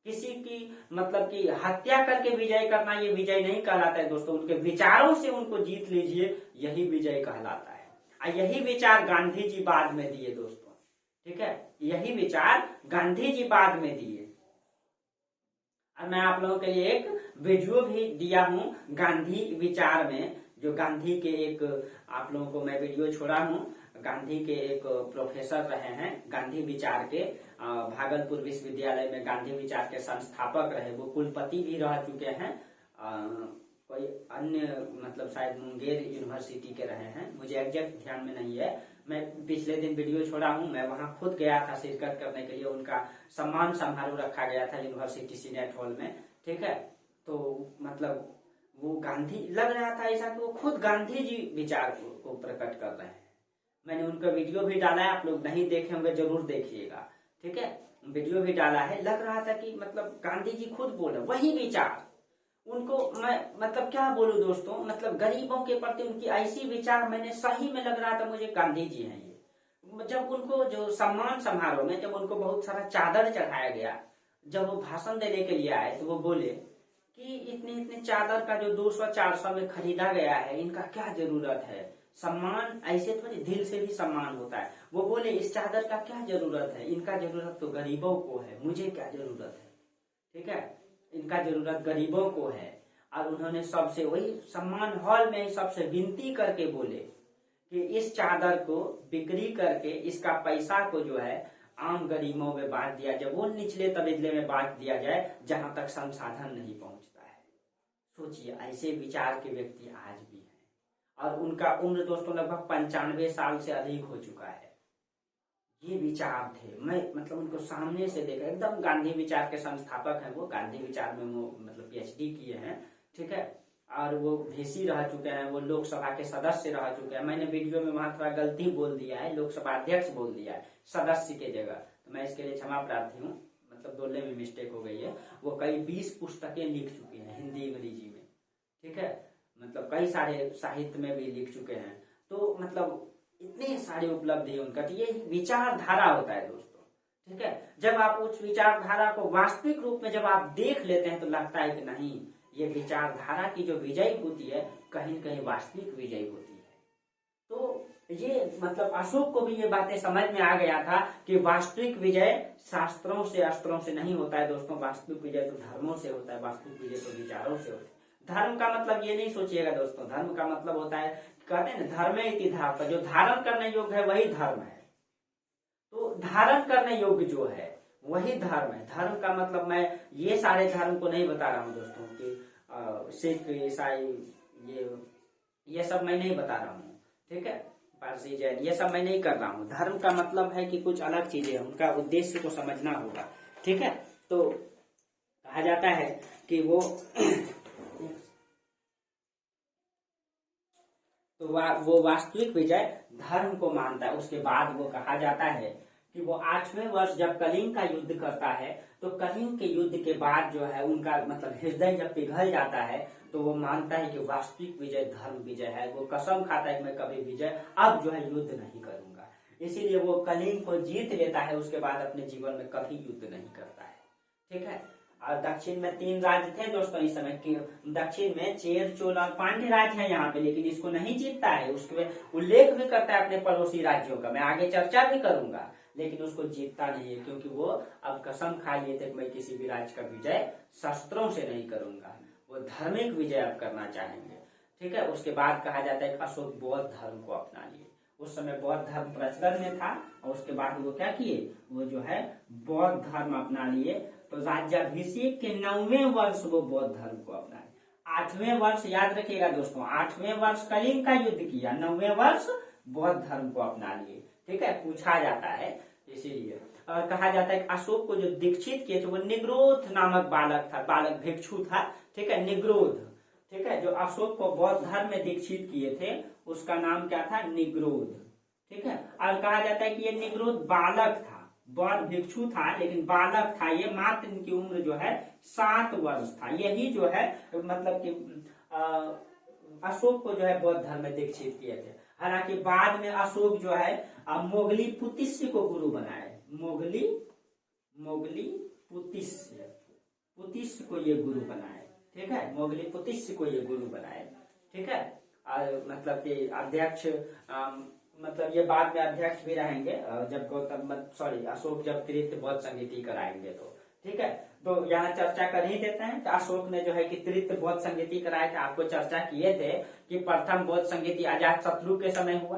किसी की मतलब की हत्या करके विजय करना ये विजय नहीं कहलाता है दोस्तों। उनके विचारों से उनको जीत लीजिए, यही विजय कहलाता है। यही विचार गांधी जी बाद में दिए दोस्तों। ठीक है, यही विचार गांधी जी बाद में दिए। और मैं आप लोगों के लिए एक वीडियो भी दिया हूं गांधी विचार में, जो गांधी के एक, आप लोगों को मैं वीडियो छोड़ा हूं, गांधी के एक प्रोफेसर रहे हैं, गांधी विचार के, भागलपुर विश्वविद्यालय में गांधी विचार के संस्थापक रहे, वो कुलपति भी रह चुके हैं। कोई अन्य मतलब शायद मुंगेर यूनिवर्सिटी के रहे हैं, मुझे एग्जैक्ट ध्यान में नहीं है। मैं पिछले दिन वीडियो छोड़ा हूं, मैं वहां खुद गया था शिरकत करने के लिए। उनका सम्मान समारोह रखा गया था यूनिवर्सिटी सीनेट हॉल में। ठीक है, तो मतलब वो गांधी लग रहा था ऐसा कि वो खुद गांधी जी विचार को प्रकट कर रहे हैं। मैंने उनका वीडियो भी डाला है, आप लोग नहीं देखे होंगे जरूर देखिएगा, ठीक है। वीडियो भी डाला है, लग रहा था कि मतलब गांधी जी खुद बोले वही विचार उनको। मैं मतलब क्या बोलूं दोस्तों, मतलब गरीबों के प्रति उनकी ऐसी विचार मैंने सही में लग रहा था मुझे गांधी जी हैं ये। जब उनको जो सम्मान समारोह में जब उनको बहुत सारा चादर चढ़ाया गया, जब वो भाषण देने के लिए आए तो वो बोले कि इतने इतने चादर का जो 200-400 में खरीदा गया है, इनका क्या जरूरत है। सम्मान ऐसे थोड़ी दिल से भी सम्मान होता है। वो बोले इस चादर का क्या जरूरत है, इनका जरूरत तो गरीबों को है, मुझे क्या जरूरत है, ठीक है, इनका जरूरत गरीबों को है। और उन्होंने सबसे वही सम्मान हॉल में सबसे विनती करके बोले कि इस चादर को बिक्री करके इसका पैसा को जो है आम गरीबों में बांट दिया जाए, वो निचले तबीले में बांट दिया जाए जहां तक संसाधन नहीं पहुंचता है। सोचिए ऐसे विचार के व्यक्ति आज भी हैं, और उनका उम्र दोस्तों लगभग 95 साल से अधिक हो चुका है। ये विचार थे, मैं मतलब उनको सामने से देखा, एकदम गांधी विचार के संस्थापक हैं वो, गांधी विचार में वो मतलब PhD किए हैं, ठीक है। और वो VC रह चुके हैं, वो लोकसभा के सदस्य रह चुके हैं। मैंने वीडियो में वहां थोड़ा गलती बोल दिया है, लोकसभा अध्यक्ष बोल दिया है सदस्य के जगह, तो मैं इसके लिए क्षमा प्रार्थी हूँ, मतलब बोलने में मिस्टेक हो गई है। वो कई 20 पुस्तकें लिख चुके हैं हिंदी अंग्रेजी में, ठीक है, मतलब कई सारे साहित्य में भी लिख चुके हैं। तो मतलब इतने सारे उपलब्धि उनका, तो ये विचारधारा होता है दोस्तों, ठीक है। जब आप उस विचारधारा को वास्तविक रूप में जब आप देख लेते हैं तो लगता है कि नहीं, ये विचारधारा की जो विजय होती है कहीं न कहीं वास्तविक विजय होती है। तो ये मतलब अशोक को भी ये बातें समझ में आ गया था कि वास्तविक विजय शास्त्रों से अस्त्रों से नहीं होता है दोस्तों, वास्तविक विजय तो धर्मों से होता है, वास्तविक विजय तो विचारों से होता है। धर्म का मतलब ये नहीं सोचिएगा दोस्तों, धर्म का मतलब होता है, कहते हैं ना धर्म इति धार्ता, जो धारण करने योग्य है वही धर्म है। तो धारण करने योग्य जो है वही धर्म है। धर्म का मतलब मैं ये सारे धर्म को नहीं बता रहा हूँ दोस्तों कि सिख ईसाई ये सब मैं नहीं बता रहा हूँ, ठीक है, पारसी जैन ये सब मैं नहीं कर रहा हूँ। धर्म का मतलब है कि कुछ अलग चीजें, उनका उद्देश्य को समझना होगा, ठीक है। तो कहा जाता है कि वो तो वो वास्तविक विजय धर्म को मानता है। उसके बाद वो कहा जाता है कि वो 8वें वर्ष जब कलिंग का युद्ध करता है, तो कलिंग के युद्ध के बाद जो है उनका मतलब हृदय जब पिघल जाता है तो वो मानता है कि वास्तविक विजय धर्म विजय है। वो कसम खाता है कि मैं कभी विजय अब जो है युद्ध नहीं करूंगा, इसीलिए वो कलिंग को जीत लेता है। उसके बाद अपने जीवन में कभी युद्ध नहीं करता है, ठीक है। और दक्षिण में 3 राज्य थे दोस्तों इस समय की, दक्षिण में चेर चोल और पांड्य राज्य है यहाँ पे, लेकिन इसको नहीं जीतता है। उसके उल्लेख भी करता है अपने पड़ोसी राज्यों का, मैं आगे चर्चा भी करूंगा, लेकिन उसको जीतता नहीं है क्योंकि वो अब कसम खा लिए थे कि मैं किसी भी राज्य का विजय शस्त्रों से नहीं करूंगा, वो धार्मिक विजय अब करना चाहेंगे, ठीक है। उसके बाद कहा जाता है कि अशोक बौद्ध धर्म को अपना लिए। उस समय बौद्ध धर्म प्रचलन में था, और उसके बाद वो क्या किए, वो जो है बौद्ध धर्म अपना लिए। तो राज्याभिषेक के 9वें वर्ष वो बौद्ध धर्म को अपनाए। 8वें वर्ष याद रखिएगा दोस्तों, 8वें वर्ष कलिंग का युद्ध किया, 9वें वर्ष बौद्ध धर्म को अपना लिए, ठीक है, पूछा जाता है इसीलिए। और कहा जाता है कि अशोक को जो दीक्षित किए थे वो निग्रोध नामक बालक था, बालक भिक्षु था, ठीक है, निग्रोध, ठीक है। जो अशोक को बौद्ध धर्म में दीक्षित किए थे उसका नाम क्या था, निग्रोध, ठीक है। और कहा जाता है कि ये निग्रोध बालक था, बौद्ध भिक्षु था लेकिन बालक था ये, मात्र इनकी उम्र जो है 7 वर्ष था। यही जो है मतलब कि अशोक को जो है बौद्ध धर्म में दीक्षित किए थे। हालांकि बाद में अशोक जो है मोगली पुतिस्य को गुरु बनाए, मोगली पुतिस्य को ये गुरु बनाए, ठीक है, मोगली पुतिस्य को ये गुरु बनाए, ठीक है। और मतलब कि अध्यक्ष मतलब ये बाद में अध्यक्ष भी रहेंगे जब गौतम अशोक जब तृतीय बौद्ध संगीति कराएंगे तो, ठीक है। तो यहाँ चर्चा कर ही देते हैं कि अशोक ने जो है कि तृतीय बौद्ध संगीति कराया था। आपको चर्चा किए थे कि प्रथम बौद्ध संगीति अजात शत्रु के समय हुआ,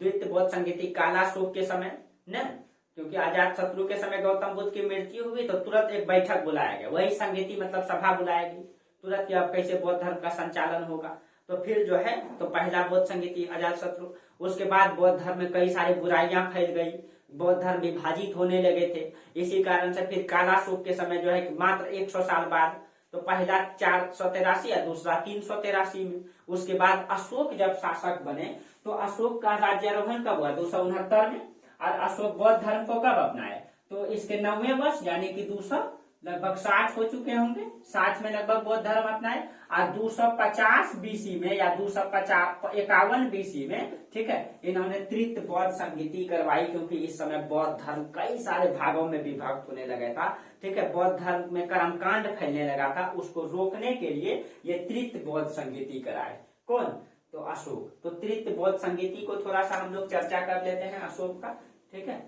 द्वितीय बौद्ध संगीति कालाशोक के समय न, क्योंकि अजात शत्रु के समय गौतम बुद्ध की मृत्यु हुई तो तुरंत एक बैठक बुलाया गया, वही संगीति मतलब सभा बुलाएगी तुरंत कि अब कैसे बौद्ध धर्म का संचालन होगा। तो फिर जो है तो पहला बौद्ध संगीति अजात शत्रु, उसके बाद बौद्ध धर्म में कई सारी बुराइयां फैल गई, बौद्ध धर्म विभाजित होने लगे थे। इसी कारण से फिर कालाशोक के समय जो है कि मात्र 100 साल बाद तो पहला 483 या दूसरा 383 में। उसके बाद अशोक जब शासक बने तो अशोक का राज्यारोहण कब हुआ? 269 में। और अशोक बौद्ध धर्म को कब अपनाए? तो इसके 9वें वर्ष यानी कि 200 लगभग 60 हो चुके होंगे, 60 में लगभग बौद्ध धर्म अपनाए। और 250 बीसी में या 251 बीसी में, ठीक है, इन्होंने तृतीय बौद्ध संहिता करवाई, क्योंकि इस समय बौद्ध धर्म कई सारे भागों में विभक्त होने लगा था, ठीक है, बौद्ध धर्म में कर्मकांड फैलने लगा था, उसको रोकने के लिए ये तृतीय बौद्ध संहिता कराए। कौन? तो अशोक। तो तृतीय बौद्ध संहिता को थोड़ा सा हम लोग चर्चा कर लेते हैं अशोक का, ठीक है।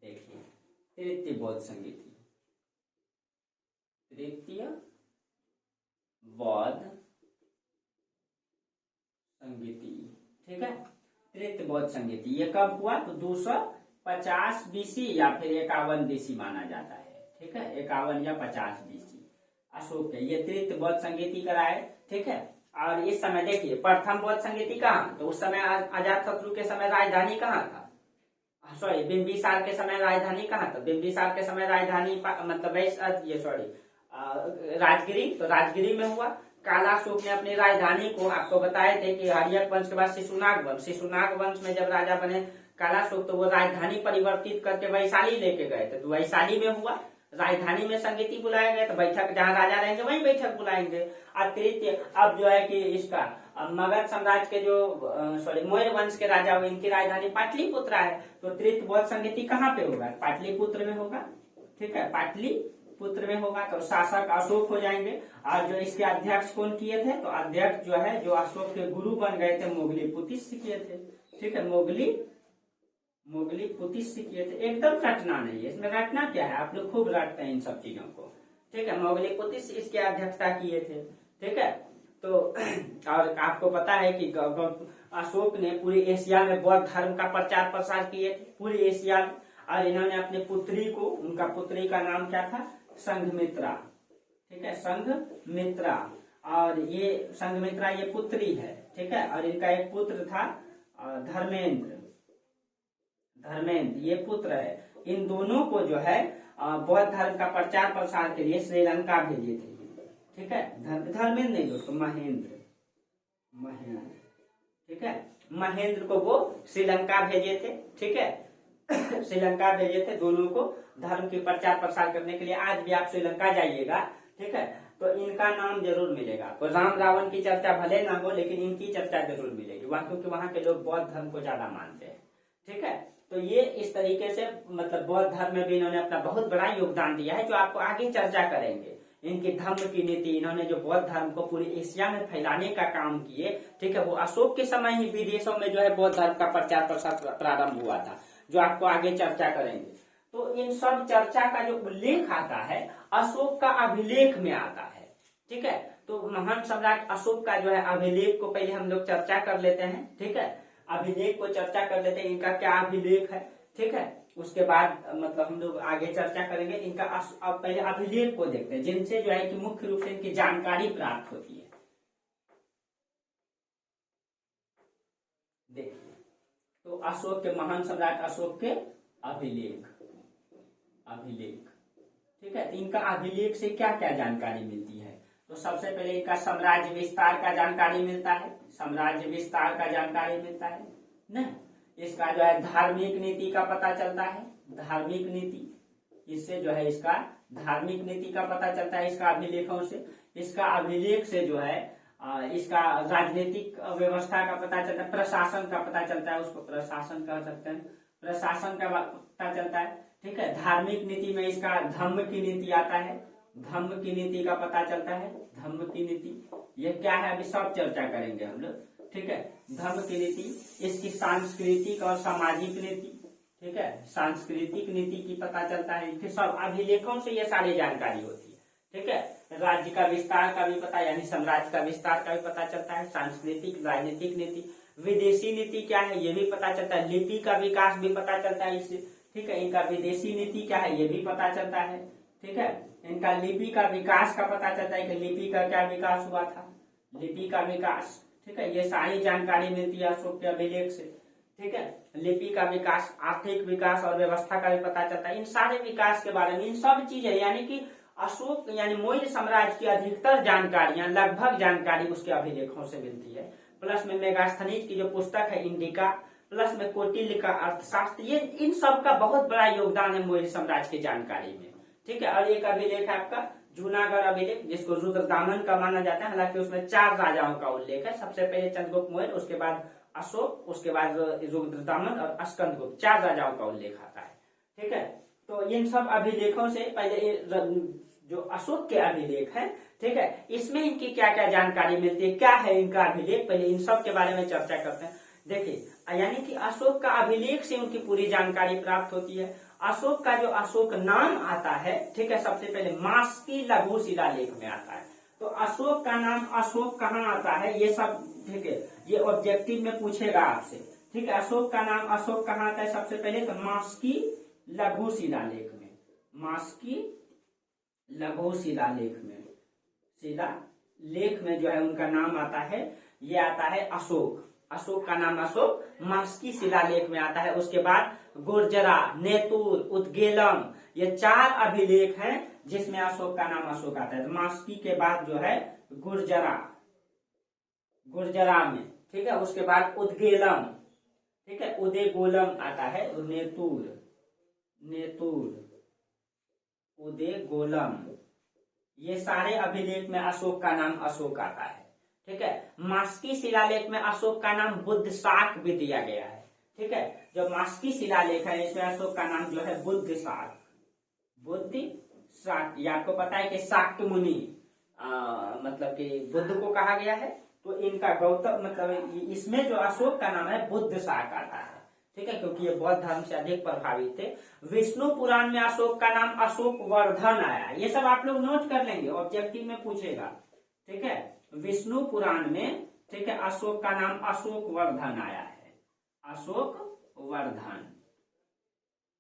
देखिए, तृतीय बौद्ध संहिता, तृतीय बौद्ध संहिता, ठीक है, तृतीय बौद्ध संहिता ये कब हुआ? तो 250 बीसी या फिर 51 बीसी माना जाता है, ठीक है, 51 या 50 बीसी अशोक के ये तृतीय बौद्ध संहिता कराए, ठीक है। और इस समय देखिए प्रथम बौद्ध संहिता कहाँ? तो उस समय अजात शत्रु के समय राजधानी कहाँ था? सॉरी, बिंबिसार के समय राजधानी कहाँ था? बिंबिसार के समय राजधानी मतलब ये सॉरी राजगिरी, तो राजगिरी में हुआ। कालाशोक ने अपनी राजधानी को, आपको बताए थे कि हर्यक वंश के बाद शिशुनाग वंश में जब राजा बने कालाशोक, तो वो राजधानी परिवर्तित करके वैशाली लेके गए थे, तो वैशाली में हुआ। राजधानी में संगीति बुलाए गए, तो बैठक जहाँ राजा रहेंगे वहीं बैठक बुलाएंगे। और तृतीय अब जो है कि इसका मगध साम्राज्य के जो सॉरी मौर्य वंश के राजा हुए, इनकी राजधानी पाटलिपुत्र है, तो तृतीय बौद्ध संगीति कहाँ पे होगा? पाटलिपुत्र में होगा, ठीक है, पाटलिपुत्र में होगा। तो शासक अशोक हो जाएंगे। और जो इसके अध्यक्ष कौन किए थे? तो अध्यक्ष जो है, जो अशोक के गुरु बन गए थे, मोगली पुतिस्य किए थे, ठीक है, मोगली पुतिस्य किए थे। एकदम रटना नहीं है, इसमें रटना क्या है, आप लोग खूब रटते हैं इन सब चीजों को, ठीक है। मोगली पुतिस्य इसकी अध्यक्षता किए थे, ठीक है। तो और आपको पता है कि अशोक ने पूरी एशिया में बौद्ध धर्म का प्रचार प्रसार किए थे, पूरी एशिया में। और इन्होंने अपनी पुत्री को, उनका पुत्री का नाम क्या था? संघमित्रा, ठीक है, संघमित्रा। और ये संघमित्रा ये पुत्री है, ठीक है। और इनका एक पुत्र था धर्मेंद्र, ये पुत्र है। इन दोनों को जो है बौद्ध धर्म का प्रचार प्रसार के लिए श्रीलंका भेजे थे, ठीक है। धर्मेंद्र नहीं दोस्तों, महेंद्र, ठीक है, महेंद्र को वो श्रीलंका भेजे थे, ठीक है। श्रीलंका भेजे थे दोनों को धर्म के प्रचार प्रसार करने के लिए। आज भी आप श्रीलंका जाइएगा, ठीक है, तो इनका नाम जरूर मिलेगा। तो राम रावण की चर्चा भले ना हो, लेकिन इनकी चर्चा जरूर मिलेगी वहां, क्योंकि वहां के लोग बौद्ध धर्म को ज्यादा मानते हैं, ठीक है। तो ये इस तरीके से मतलब बौद्ध धर्म में भी इन्होंने अपना बहुत बड़ा योगदान दिया है, जो आपको आगे चर्चा करेंगे। इनकी धम्म की नीति, इन्होंने जो बौद्ध धर्म को पूरी एशिया में फैलाने का काम किए, ठीक है, वो अशोक के समय ही विदेशों में जो है बौद्ध धर्म का प्रचार प्रसार प्रारंभ हुआ था, जो आपको आगे चर्चा करेंगे। तो इन सब चर्चा का जो उल्लेख आता है अशोक का अभिलेख में आता है, ठीक है। तो महान सम्राट अशोक का जो है अभिलेख को पहले हम लोग चर्चा कर लेते हैं, ठीक है, अभिलेख को चर्चा कर लेते हैं, इनका क्या अभिलेख है, ठीक है। उसके बाद मतलब हम लोग आगे चर्चा करेंगे इनका। अब पहले अभिलेख को देखते हैं, जिनसे जो है कि मुख्य रूप से इनकी जानकारी प्राप्त होती है। देखिए, तो अशोक के, महान सम्राट अशोक के अभिलेख, ठीक है। तो इनका अभिलेख से क्या क्या जानकारी मिलती है? तो सबसे पहले इनका साम्राज्य विस्तार का जानकारी मिलता है, साम्राज्य विस्तार का जानकारी मिलता है ना। इसका जो है धार्मिक नीति का पता चलता है, धार्मिक नीति, इससे जो है इसका धार्मिक नीति का पता चलता है इसका अभिलेखों से। इसका अभिलेख से जो है इसका राजनीतिक व्यवस्था का पता चलता है, प्रशासन का पता चलता है, उसको प्रशासन कह सकते हैं, प्रशासन का पता चलता है, ठीक है। धार्मिक नीति में इसका धम्म की नीति आता है, धम्म की नीति का पता चलता है, धम्म की नीति ये क्या है अभी सब चर्चा करेंगे हम लोग, ठीक है। धर्म की नीति, इसकी सांस्कृतिक और सामाजिक नीति, ठीक है, सांस्कृतिक नीति की पता चलता है, फिर सब अभिलेखों से ये सारी जानकारी होती है, ठीक है। राज्य का विस्तार का भी पता, यानी साम्राज्य का विस्तार का भी पता चलता है, सांस्कृतिक राजनीतिक नीति, विदेशी नीति क्या है ये भी पता चलता है, लिपि का विकास भी पता चलता है इससे, ठीक है। इनका विदेशी नीति क्या है ये भी पता चलता है, ठीक है। इनका लिपि का विकास का पता चलता है कि लिपि का क्या विकास हुआ था, लिपि का विकास, ठीक है, ये सारी जानकारी मिलती है अशोक के अभिलेख से। ठीक है, लिपि का विकास, आर्थिक विकास और व्यवस्था का भी पता चलता है। इन सारे विकास के बारे में, इन सब चीजें, यानी कि अशोक यानी मौर्य साम्राज्य की अधिकतर जानकारियां, लगभग जानकारी उसके अभिलेखों से मिलती है। प्लस में मेगास्थनीज की जो पुस्तक है इंडिका, प्लस में कौटिल्य का अर्थशास्त्र, ये इन सब का बहुत बड़ा योगदान है मौर्य साम्राज्य की जानकारी में। ठीक है, और एक अभिलेख है आपका जूनागढ़ अभिलेख, जिसको रुद्रदामन का माना जाता है। हालांकि उसमें 4 राजाओं का उल्लेख है, सबसे पहले चंद्रगुप्त मौर्य, उसके बाद अशोक, उसके बाद रुद्रदामन और स्कंदगुप्त, 4 राजाओं का उल्लेख आता है। ठीक है, तो इन सब अभिलेखों से पहले जो अशोक के अभिलेख है, ठीक है, इसमें इनकी क्या क्या जानकारी मिलती है, क्या है इनका अभिलेख, पहले इन सब के बारे में चर्चा करते हैं। देखिए, यानी कि अशोक का अभिलेख से उनकी पूरी जानकारी प्राप्त होती है। अशोक का जो अशोक नाम आता है, ठीक है, सबसे पहले मास्की लघु शिलालेख में आता है। तो अशोक का नाम अशोक कहाँ आता है, ये सब, ठीक है, ये ऑब्जेक्टिव में पूछेगा आपसे। ठीक है, अशोक का नाम अशोक कहाँ आता है, सबसे पहले तो मास्की लघु शिलालेख में, मास्की लघु शिलालेख में, शिलालेख में जो है उनका नाम आता है, ये आता है अशोक। अशोक का नाम अशोक मास्की शिलालेख में आता है। उसके बाद गुर्जरा, नेतुर, उदगेलम, ये 4 अभिलेख हैं जिसमें अशोक का नाम अशोक आता है। तो मास्की के बाद जो है गुर्जरा, गुर्जरा में, ठीक है, उसके बाद उदगेलम, ठीक है, उदयगोलम आता है, नेतुर, नेतुर, उदयगोलम, ये सारे अभिलेख में अशोक का नाम अशोक आता है। ठीक है, मास्की शिलालेख में अशोक का नाम बुद्ध शाक भी दिया गया है। ठीक है, जो मास्की शिलालेख है इसमें अशोक का नाम जो है बुद्ध शाक, बुद्ध शाक। ये आपको पता है कि शाक्य मुनि मतलब कि बुद्ध को कहा गया है, तो इनका गौतम मतलब इसमें जो अशोक का नाम है बुद्ध शाक आता है। ठीक है, क्योंकि ये बौद्ध धर्म से अधिक प्रभावित थे। विष्णु पुराण में अशोक का नाम अशोक वर्धन आया, ये सब आप लोग नोट कर लेंगे, ऑब्जेक्टिव में पूछेगा। ठीक है, विष्णु पुराण में, ठीक है, अशोक का नाम अशोक वर्धन आया है, अशोक वर्धन,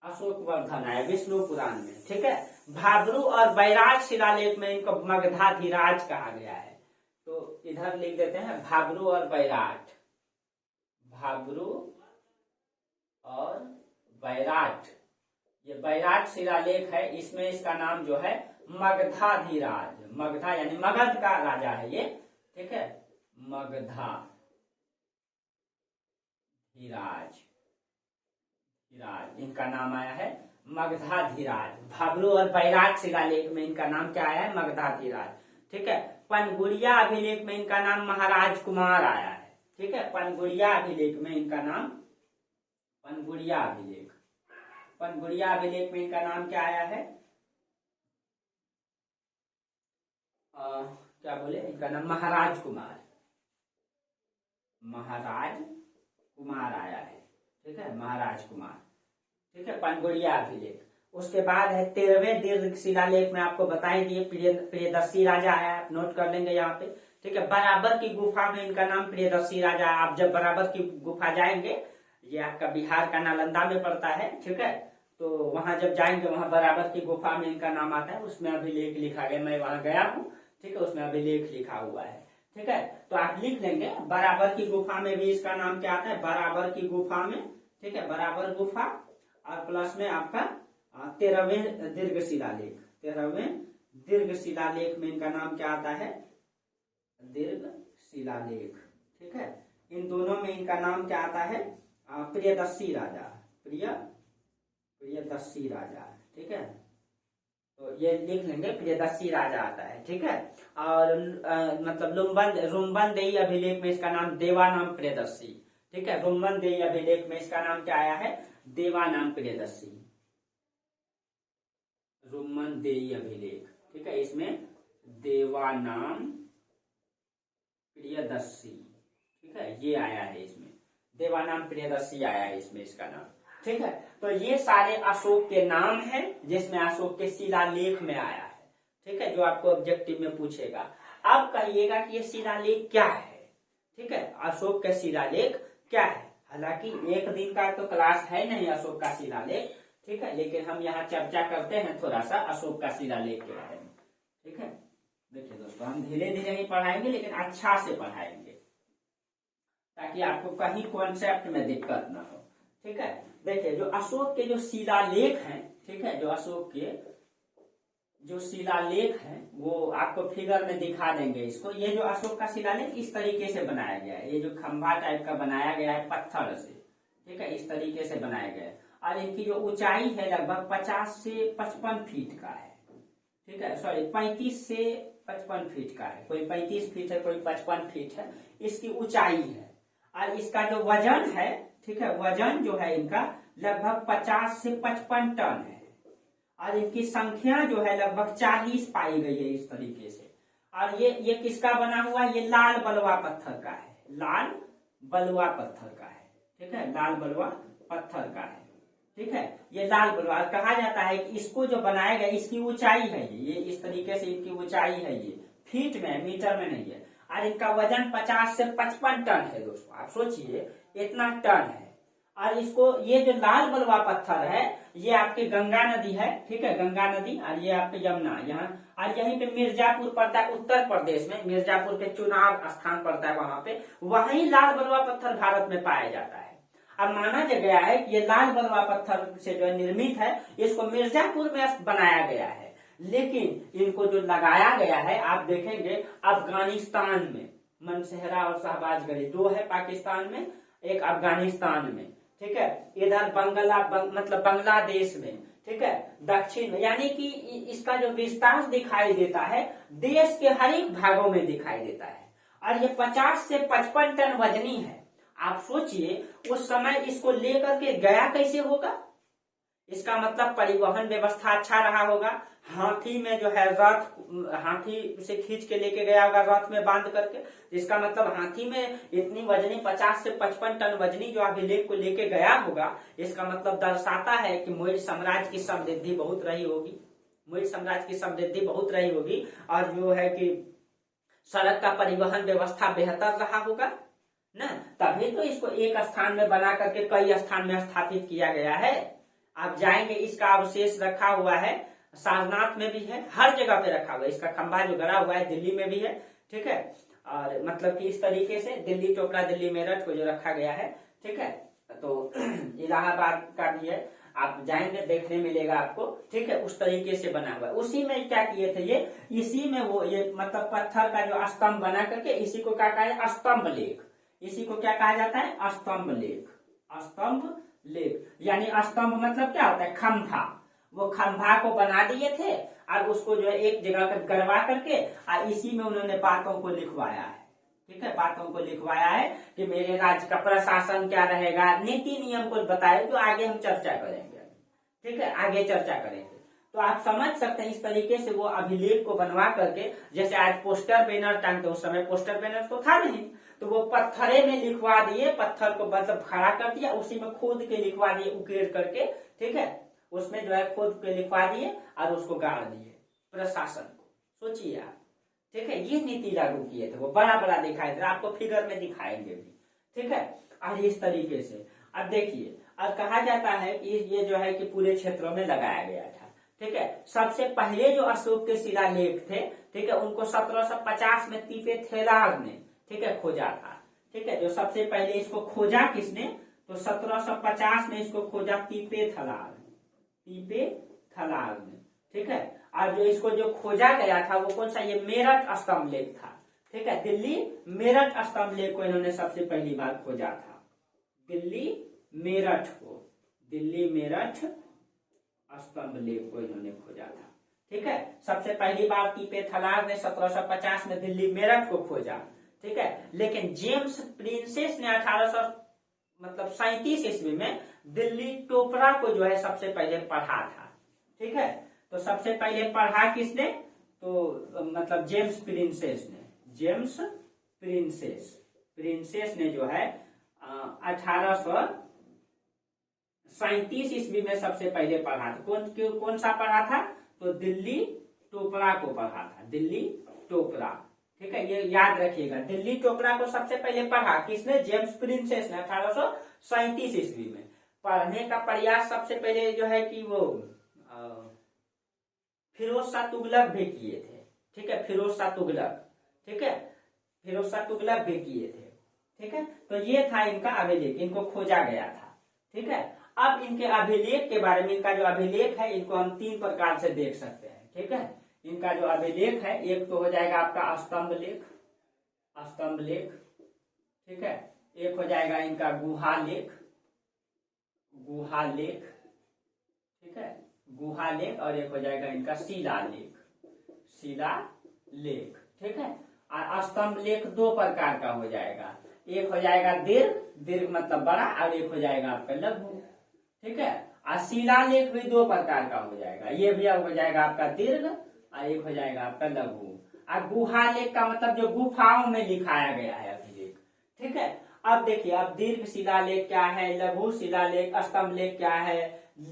अशोक वर्धन आया विष्णु पुराण में। ठीक है, भाब्रू और बैराज शिलालेख में इनको मगधाधिराज कहा गया है। तो इधर लिख देते हैं भाब्रू और बैराट, भाब्रू और बैराट, ये बैराट शिलालेख है, इसमें इसका नाम जो है मगधाधिराज, मगधा यानी मगध का राजा है ये। ठीक है, मगधाधिराज, इनका नाम आया है मगधाधिराज। भाब्रू और बैराट शिलालेख में इनका नाम क्या आया है, मगधाधिराज। ठीक है, पनगुड़िया अभिलेख में इनका नाम महाराज कुमार आया है। ठीक है, पनगुड़िया अभिलेख में इनका नाम, पनगुड़िया अभिलेख, पनगुड़िया अभिलेख में इनका नाम क्या आया है, क्या बोले, इनका नाम महाराज कुमार, महाराज कुमार आया है। ठीक है, महाराज कुमार। ठीक है, पनगुड़िया अभिलेख। उसके बाद है 13वें दीर्घ शिलालेख में आपको बताएं कि प्रियदर्शी राजा आया, आप नोट कर लेंगे यहाँ पे। ठीक है, बराबर की गुफा में इनका नाम प्रियदर्शी राजा। आप जब बराबर की गुफा जाएंगे, ये आपका बिहार का नालंदा में पड़ता है। ठीक है, तो वहां जब जाएंगे, वहां बराबर की गुफा में इनका नाम आता है, उसमें अभिलेख लिखा गया, मैं वहां गया हूँ। ठीक है, उसमें अभिलेख लिखा हुआ है। ठीक है, तो आप लिख लेंगे बराबर की गुफा में भी इसका नाम क्या आता है, बराबर की गुफा में। ठीक है, बराबर गुफा, और प्लस में आपका 13वें दीर्घ शिलालेख, 13वें दीर्घ शिलालेख में इनका नाम क्या आता है, दीर्घ शिलालेख। ठीक है, इन दोनों में इनका नाम क्या आता है, प्रियदर्शी राजा, प्रियदर्शी राजा। ठीक है, तो ये लिख लेंगे, प्रियदर्शी राजा आता है। ठीक है, और मतलब रुम्बन देई अभिलेख में इसका नाम देवानाम प्रियदर्शी। ठीक है, रुम्बन देई अभिलेख में इसका नाम क्या आया है, देवानाम प्रियदर्शी, रुम्बन देई अभिलेख। ठीक है, इसमें देवानाम प्रियदर्शी, ठीक है, ये आया है, इसमें देवानाम प्रियदर्शी आया है इसमें इसका नाम। ठीक है, तो ये सारे अशोक के नाम हैं जिसमें अशोक के शिलालेख में आया है। ठीक है, जो आपको ऑब्जेक्टिव में पूछेगा। अब कहिएगा कि ये शिलालेख क्या है। ठीक है, अशोक के शिलालेख क्या है। हालांकि एक दिन का तो क्लास है नहीं अशोक का शिलालेख। ठीक है, लेकिन हम यहाँ चर्चा करते हैं थोड़ा सा अशोक का शिलालेख के बारे में। ठीक है, देखिए दोस्तों, हम धीरे धीरे ही पढ़ाएंगे, लेकिन अच्छा से पढ़ाएंगे। ताकि आपको कहीं कॉन्सेप्ट में दिक्कत ना हो। ठीक है, देखिए जो अशोक के जो शिलालेख हैं, ठीक है, जो अशोक के जो शिलालेख है वो आपको फिगर में दिखा देंगे इसको। ये जो अशोक का शिलालेख इस तरीके से बनाया गया है, ये जो खंभा टाइप का बनाया गया है पत्थर से, ठीक है, इस तरीके से बनाया गया है। और इनकी जो ऊंचाई है लगभग 50 से 55 फीट का है। ठीक है, सॉरी 35 से 55 फीट का है, कोई 35 फीट है, कोई 55 फीट है इसकी ऊंचाई है। और इसका जो वजन है, ठीक है, वजन जो है इनका लगभग 50 से 55 टन है। और इनकी संख्या जो है लगभग 40 पाई गई है इस तरीके से। और ये किसका बना हुआ है? ये लाल बलुआ पत्थर का है, लाल बलुआ पत्थर का है। ठीक है, लाल बलुआ पत्थर का है। ठीक है, ये लाल बलुआ कहा जाता है कि इसको जो बनाया गया इसकी ऊंचाई है ये इस तरीके से इनकी ऊंचाई है, ये फीट में, मीटर में नहीं है। और इनका वजन 50 से 55 टन है दोस्तों, आप सोचिए इतना टन है। और इसको ये जो लाल बलुआ पत्थर है ये आपकी गंगा नदी है, ठीक है, गंगा नदी, और ये आपके यमुना यहाँ, और यहीं पे मिर्जापुर पड़ता है उत्तर प्रदेश में, मिर्जापुर पे चुनाव स्थान पड़ता है वहां पे, वहीं लाल बलुआ पत्थर भारत में पाया जाता है। अब माना गया है कि ये लाल बलुआ पत्थर से जो निर्मित है इसको मिर्जापुर में बनाया गया है, लेकिन इनको जो लगाया गया है आप देखेंगे अफगानिस्तान में, मनसेहरा और शहबाजगढ़ी दो है पाकिस्तान में, एक अफगानिस्तान में, ठीक है, इधर मतलब बांग्लादेश में, ठीक है, दक्षिण में, यानी कि इसका जो विस्तार दिखाई देता है देश के हर एक भागों में दिखाई देता है। और ये 50 से 55 टन वजनी है। आप सोचिए उस समय इसको लेकर के गया कैसे होगा, इसका मतलब परिवहन व्यवस्था अच्छा रहा होगा। हाथी में जो है रथ, हाथी से खींच के लेके गया होगा रथ में बांध करके, इसका मतलब हाथी में इतनी वजनी 50 से 55 टन वजनी जो अभिलेख को लेके गया होगा, इसका मतलब दर्शाता है कि मौर्य साम्राज्य की समृद्धि बहुत रही होगी, मौर्य साम्राज्य की समृद्धि बहुत रही होगी। और जो है कि सड़क का परिवहन व्यवस्था बेहतर रहा होगा ना, तभी तो इसको एक स्थान में बना करके कई स्थान में स्थापित किया गया है। आप जाएंगे इसका अवशेष रखा हुआ है, सारनाथ में भी है, हर जगह पे रखा हुआ है। इसका खंभा जो गड़ा हुआ है दिल्ली में भी है, ठीक है, और मतलब कि इस तरीके से दिल्ली चोपड़ा, दिल्ली मेरठ को जो रखा गया है, ठीक है, तो इलाहाबाद का भी है, आप जाएंगे देखने मिलेगा आपको, ठीक है, उस तरीके से बना हुआ है। उसी में क्या किए थे ये, इसी में वो ये मतलब पत्थर का जो स्तंभ बना करके इसी को क्या कहा है, स्तंभ लेख, इसी को क्या कहा जाता है, स्तंभ लेख, स्तंभ लेख। यानी स्तंभ मतलब क्या होता है, खंभा, वो खंभा को बना दिए थे और उसको जो है एक जगह पर गड़वा करके और इसी में उन्होंने बातों को लिखवाया है, ठीक है, बातों को लिखवाया है कि मेरे राज्य का प्रशासन क्या रहेगा, नीति नियम को बताए, जो आगे हम चर्चा करेंगे, ठीक है, आगे चर्चा करेंगे। तो आप समझ सकते हैं इस तरीके से वो अभिलेख को बनवा करके, जैसे आज पोस्टर बैनर टांगते, उस समय पोस्टर बैनर तो था नहीं, तो वो पत्थरे में लिखवा दिए, पत्थर को मतलब खड़ा कर दिया, उसी में खोद के लिखवा दिए, उकेड़ करके, ठीक है, उसमें जो है खोद के लिखवा दिए और उसको गाड़ दिए प्रशासन को। सोचिए आप, ठीक है, ये नीति लागू किए थे, वो बड़ा बड़ा दिखाए थे, आपको फिगर में दिखाएंगे भी, ठीक है। और इस तरीके से अब देखिए, और कहा जाता है कि ये जो है कि पूरे क्षेत्रों में लगाया गया था, ठीक है। सबसे पहले जो अशोक के शिलालेख थे, ठीक है, उनको 1750 में तीपे थेलार ने, ठीक है, खोजा था, ठीक है। जो सबसे पहले इसको खोजा किसने, तो 1750 में इसको खोजा तीपे थलार ने, ठीक है। और जो इसको जो खोजा गया था वो कौन सा, ये मेरठ स्तंभ लेख था, ठीक है, दिल्ली मेरठ स्तंभ लेख को इन्होंने सबसे पहली बार खोजा था, दिल्ली मेरठ स्तंभ लेख को इन्होंने खोजा था, ठीक है। सबसे पहली बार तीपे थलार ने 1750 में दिल्ली मेरठ को खोजा, ठीक है। लेकिन जेम्स प्रिंसेस ने 1837 ईस्वी में दिल्ली टोपरा को जो है सबसे पहले पढ़ा था, ठीक है। तो सबसे पहले पढ़ा किसने, तो मतलब जेम्स प्रिंसेस ने जो है 1837 ईस्वी में सबसे पहले पढ़ा था। कौन सा पढ़ा था, तो दिल्ली टोपरा को पढ़ा था, दिल्ली टोपरा, ठीक है, ये याद रखिएगा। दिल्ली टोपरा को सबसे पहले पढ़ा किसने, जेम्स प्रिंसेस ने 1837 ईस्वी में। पढ़ने का प्रयास सबसे पहले जो है कि वो फिरोज शाह तुगलक भी किए थे, ठीक है, फिरोज शाह तुगलक भी किए थे। ठीक है, तो ये था इनका अभिलेख, इनको खोजा गया था। ठीक है, अब इनके अभिलेख के बारे में, इनका जो अभिलेख है इनको हम 3 प्रकार से देख सकते हैं। ठीक है, इनका जो अभिलेख है, एक तो हो जाएगा आपका स्तंभ लेख, स्तंभ लेख। ठीक है, एक हो जाएगा इनका गुहा लेख, गुहा लेख। ठीक है, गुहा लेख, और एक हो जाएगा इनका शिला लेख, शिला लेख। ठीक है, और स्तंभ लेख 2 प्रकार का हो जाएगा, एक हो जाएगा दीर्घ, दीर्घ मतलब बड़ा, और एक हो जाएगा आपका लघु। ठीक है, और शिला लेख भी 2 प्रकार का हो जाएगा, ये भी अब हो जाएगा आपका दीर्घ और एक हो जाएगा आपका लघु। और गुहा लेख का मतलब जो गुफाओं में लिखाया गया है अभिलेख। ठीक है, अब देखिए, अब दीर्घ शिलालेख क्या है, लघु शिलालेख, स्तंभ लेख क्या है,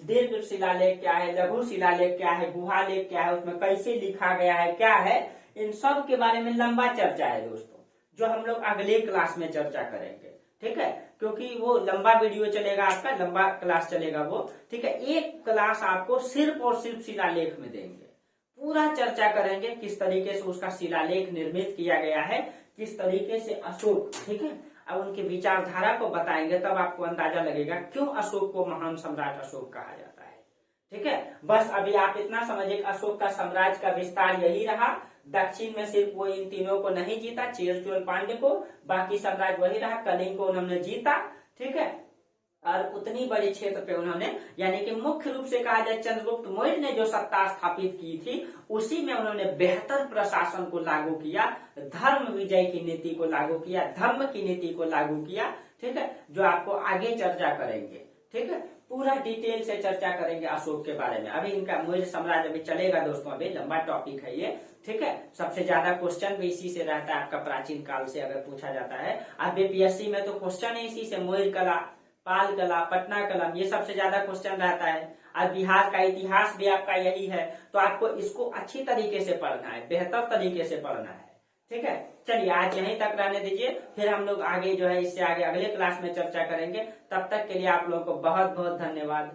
दीर्घ शिलालेख क्या है, लघु शिलालेख क्या है, गुहा लेख क्या है, उसमें कैसे लिखा गया है, क्या है, इन सब के बारे में लंबा चर्चा है दोस्तों, जो हम लोग अगले क्लास में चर्चा करेंगे। ठीक है, क्योंकि वो लंबा वीडियो चलेगा आपका, लंबा क्लास चलेगा वो। ठीक है, एक क्लास आपको सिर्फ और सिर्फ शिलालेख में देंगे, पूरा चर्चा करेंगे किस तरीके से उसका शिलालेख निर्मित किया गया है, किस तरीके से अशोक, ठीक है, अब उनकी विचारधारा को बताएंगे, तब आपको अंदाजा लगेगा क्यों अशोक को महान सम्राट अशोक कहा जाता है। ठीक है, बस अभी आप इतना समझिए, अशोक का साम्राज्य का विस्तार यही रहा, दक्षिण में सिर्फ वो इन तीनों को नहीं जीता, चेर चोल पांड्य को, बाकी साम्राज्य वही रहा, कलिंग को उन्होंने जीता। ठीक है, और उतनी बड़ी क्षेत्र पे उन्होंने, यानी कि मुख्य रूप से कहा जाए चंद्रगुप्त मौर्य ने जो सत्ता स्थापित की थी, उसी में उन्होंने बेहतर प्रशासन को लागू किया, धर्म विजय की नीति को लागू किया, धर्म की नीति को लागू किया। ठीक है, जो आपको आगे चर्चा करेंगे। ठीक है, पूरा डिटेल से चर्चा करेंगे अशोक के बारे में। अभी इनका मौर्य साम्राज्य अभी चलेगा दोस्तों, अभी लंबा टॉपिक है ये। ठीक है, सबसे ज्यादा क्वेश्चन भी इसी से रहता है आपका, प्राचीन काल से अगर पूछा जाता है। अब बीपीएससी में तो क्वेश्चन है इसी से, मौर्य कला, पाल कला, पटना कलम, ये सबसे ज्यादा क्वेश्चन रहता है। और बिहार का इतिहास भी आपका यही है, तो आपको इसको अच्छी तरीके से पढ़ना है, बेहतर तरीके से पढ़ना है। ठीक है, चलिए आज यहीं तक रहने दीजिए, फिर हम लोग आगे जो है इससे आगे अगले क्लास में चर्चा करेंगे। तब तक के लिए आप लोगों को बहुत बहुत धन्यवाद।